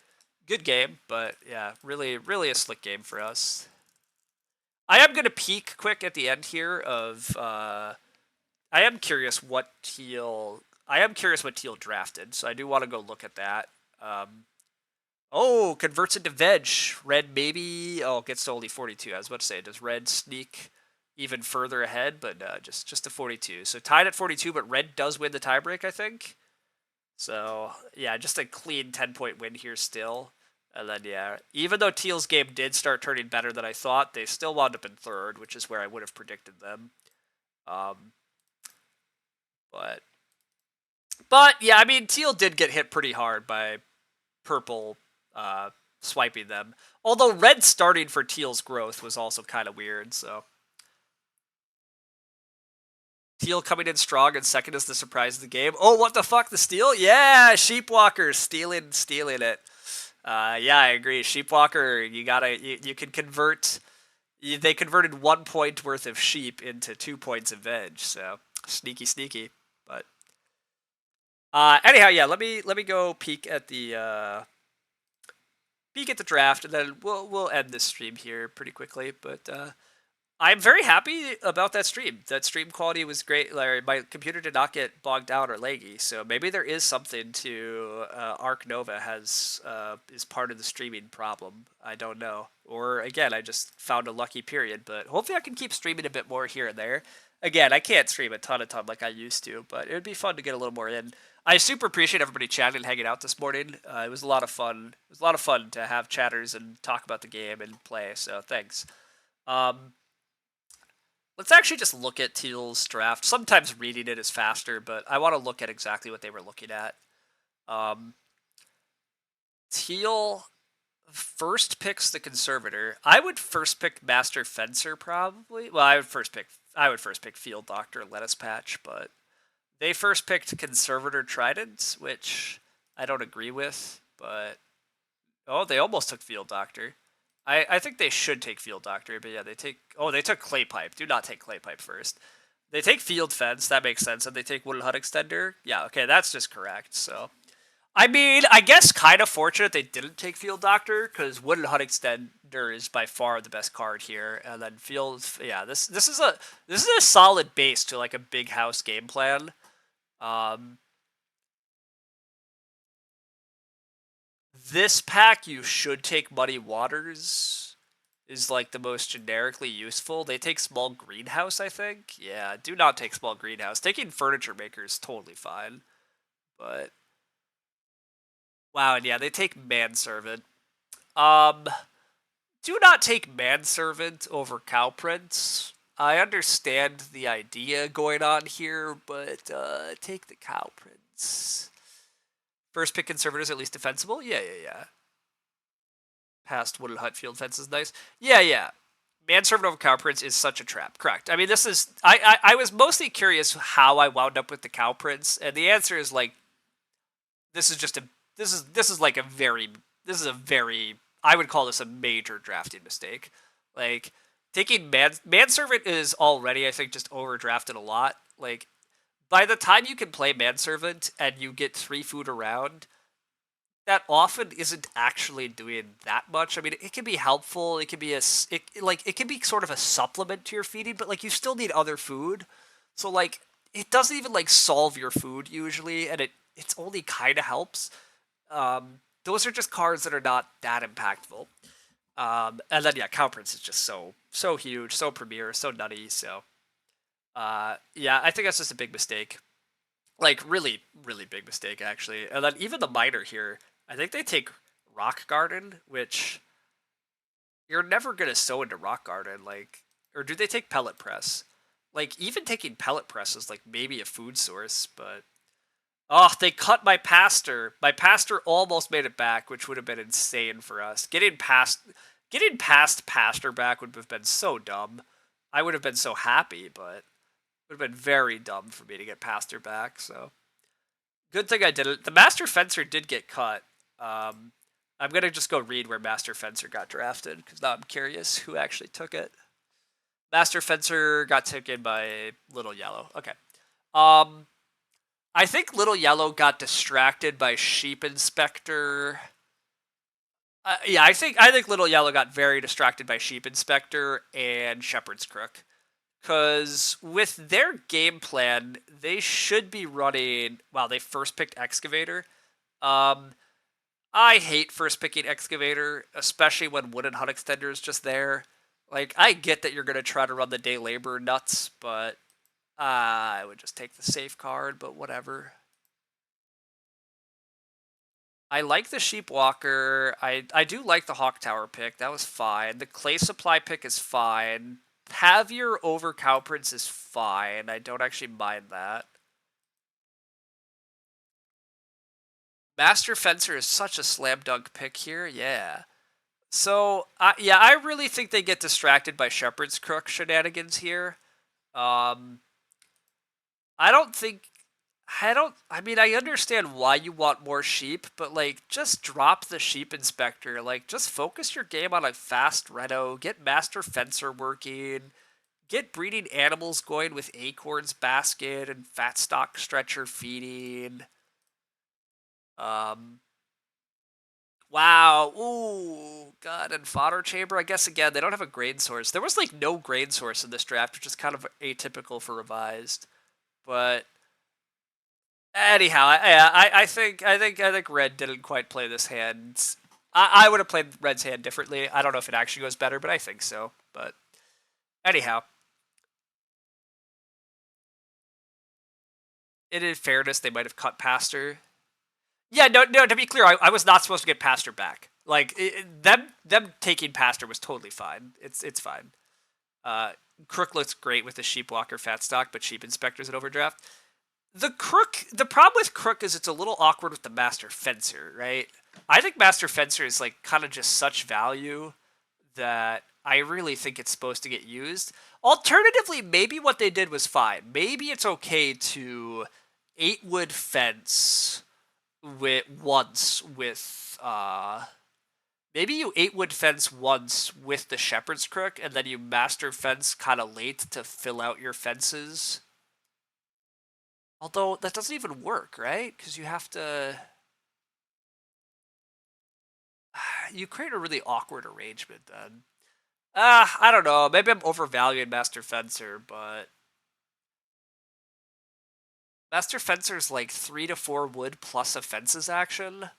good game, but yeah, really, really a slick game for us. I am going to peek quick at the end here of, I am curious what Teal drafted, so I do want to go look at that. Oh, converts into veg. Red maybe, gets to only 42. I was about to say, does Red sneak even further ahead? But just to 42. So tied at 42, but Red does win the tiebreak, I think. So yeah, just a clean 10-point win here still. And then yeah, even though Teal's game did start turning better than I thought, they still wound up in third, which is where I would have predicted them. But yeah, I mean, Teal did get hit pretty hard by Purple swiping them. Although Red starting for Teal's growth was also kind of weird, so. Teal coming in strong, and second is the surprise of the game. Oh, what the fuck, the steal? Yeah, Sheepwalker stealing it. Yeah, I agree. Sheepwalker, you can convert They converted 1 point worth of sheep into 2 points of veg, so sneaky, sneaky. But anyhow, yeah, let me go peek at the draft, and then we'll end this stream here pretty quickly. But I'm very happy about that stream. That stream quality was great. Like, my computer did not get bogged down or laggy, so maybe there is something to Arc Nova has is part of the streaming problem. I don't know. Or again, I just found a lucky period. But hopefully, I can keep streaming a bit more here and there. Again, I can't stream a ton like I used to, but it would be fun to get a little more in. I super appreciate everybody chatting and hanging out this morning. It was a lot of fun. It was a lot of fun to have chatters and talk about the game and play. So thanks. Um, Let's actually just look at Teal's draft. Sometimes reading it is faster, but I want to look at exactly what they were looking at. Teal first picks the Conservator. I would first pick Master Fencer probably. Well, I would first pick Field Doctor Lettuce Patch, but they first picked Conservator Trident, which I don't agree with. But they almost took Field Doctor. I think they should take Field Doctor, but yeah, they took Clay Pipe. Do not take Clay Pipe first. They take Field Fence, that makes sense, and they take Wooden Hut Extender. Yeah, okay, that's just correct. So, I mean, I guess kind of fortunate they didn't take Field Doctor, because Wooden Hut Extender is by far the best card here, and then yeah, this is a solid base to like a big house game plan. This pack, you should take Muddy Waters, is like the most generically useful. They take Small Greenhouse, I think. Yeah, do not take Small Greenhouse. Taking Furniture Maker is totally fine. But wow, and yeah, they take Manservant. Do not take Manservant over Cow Prince. I understand the idea going on here, but take the Cow Prince. First pick Conservators at least defensible? Yeah. Past Wooden Hut Field Fence is nice. Yeah. Manservant over Cow Prince is such a trap. Correct. I mean, this is... I was mostly curious how I wound up with the Cow Prince, and the answer is, like... This is just a... This is like a very... This is a very... I would call this a major drafting mistake. Like, taking Manservant is already, I think, just overdrafted a lot. Like, by the time you can play Manservant and you get 3 food around, that often isn't actually doing that much. I mean, it can be helpful. It can be it can be sort of a supplement to your feeding, but like you still need other food. So like it doesn't even like solve your food usually, and it's only kind of helps. Those are just cards that are not that impactful. And then yeah, Cow Prince is just so huge, so premier, so nutty. So yeah, I think that's just a big mistake. Like really, really big mistake actually. And then even the miner here, I think they take Rock Garden, which you're never gonna sow into Rock Garden, like, or do they take Pellet Press? Like even taking Pellet Press is like maybe a food source, but they cut my pastor. My pastor almost made it back, which would have been insane for us. Getting past pastor back would have been so dumb. I would have been so happy, but it would have been very dumb for me to get pastor back. So good thing I did it. The Master Fencer did get cut. I'm gonna just go read where Master Fencer got drafted because now I'm curious who actually took it. Master Fencer got taken by Little Yellow. Okay. I think Little Yellow got distracted by Sheep Inspector. Yeah, I think Little Yellow got very distracted by Sheep Inspector and Shepherd's Crook. Because with their game plan, they should be running... Wow, they first picked Excavator. I hate first picking Excavator, especially when Wooden Hut Extender is just there. Like, I get that you're going to try to run the Day Labor nuts, but I would just take the safe card, but whatever. I like the Sheepwalker. I do like the Hawk Tower pick. That was fine. The Clay Supply pick is fine. Pavier over Cow Prince is fine. I don't actually mind that. Master Fencer is such a slam dunk pick here. Yeah. So, yeah, I really think they get distracted by Shepherd's Crook shenanigans here. I don't think... I mean, I understand why you want more sheep, but like, just drop the sheep inspector. Like, just focus your game on a fast reno, get master fencer working, get breeding animals going with acorns basket and fat stock stretcher feeding. Um, wow. Ooh, God, and fodder chamber. I guess again, they don't have a grain source. There was like no grain source in this draft, which is kind of atypical for revised. But anyhow, I think Red didn't quite play this hand. I would have played Red's hand differently. I don't know if it actually goes better, but I think so. But anyhow, in fairness, they might have cut past her. Yeah, no. To be clear, I was not supposed to get past her back. Like them taking past her was totally fine. It's fine. Uh, Crook looks great with the Sheepwalker fat stock, but Sheep Inspector's an overdraft. The problem with Crook is it's a little awkward with the Master Fencer, right? I think Master Fencer is like kind of just such value that I really think it's supposed to get used. Alternatively, maybe what they did was fine. Maybe it's okay to 8-wood fence with maybe you 8-wood fence once with the Shepherd's Crook, and then you Master Fence kind of late to fill out your fences. Although that doesn't even work, right? Because you have to you create a really awkward arrangement then. I don't know. Maybe I'm overvaluing Master Fencer, but Master Fencer's like 3 to 4 wood plus a fences action.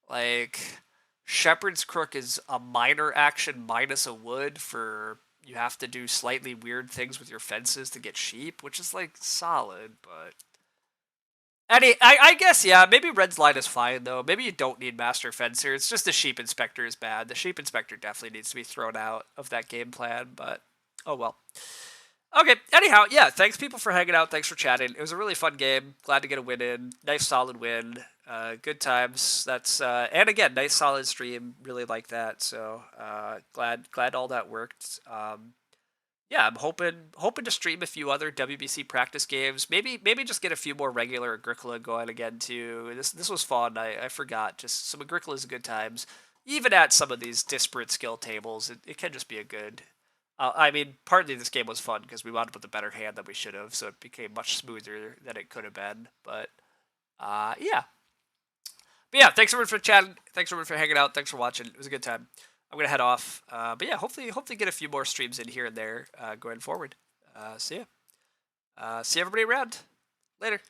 Like Shepherd's Crook is a minor action minus a wood for you have to do slightly weird things with your fences to get sheep, which is like solid, but I guess, yeah, maybe Red's line is fine, though. Maybe you don't need Master Fencer. It's just the Sheep Inspector is bad. The Sheep Inspector definitely needs to be thrown out of that game plan, but oh well. Okay, anyhow, yeah, thanks people for hanging out. Thanks for chatting. It was a really fun game. Glad to get a win in. Nice solid win. Good times. That's and again, nice solid stream. Really like that. So glad all that worked. Yeah, I'm hoping to stream a few other WBC practice games. Maybe just get a few more regular Agricola going again too. This was fun. I forgot. Just some Agricola is good times. Even at some of these disparate skill tables, it can just be a good. I mean, partly this game was fun because we wound up with a better hand than we should have, so it became much smoother than it could have been. But yeah. But yeah, thanks everyone for chatting. Thanks everyone for hanging out. Thanks for watching. It was a good time. I'm gonna head off. But yeah, hopefully get a few more streams in here and there going forward. See ya. See everybody around. Later.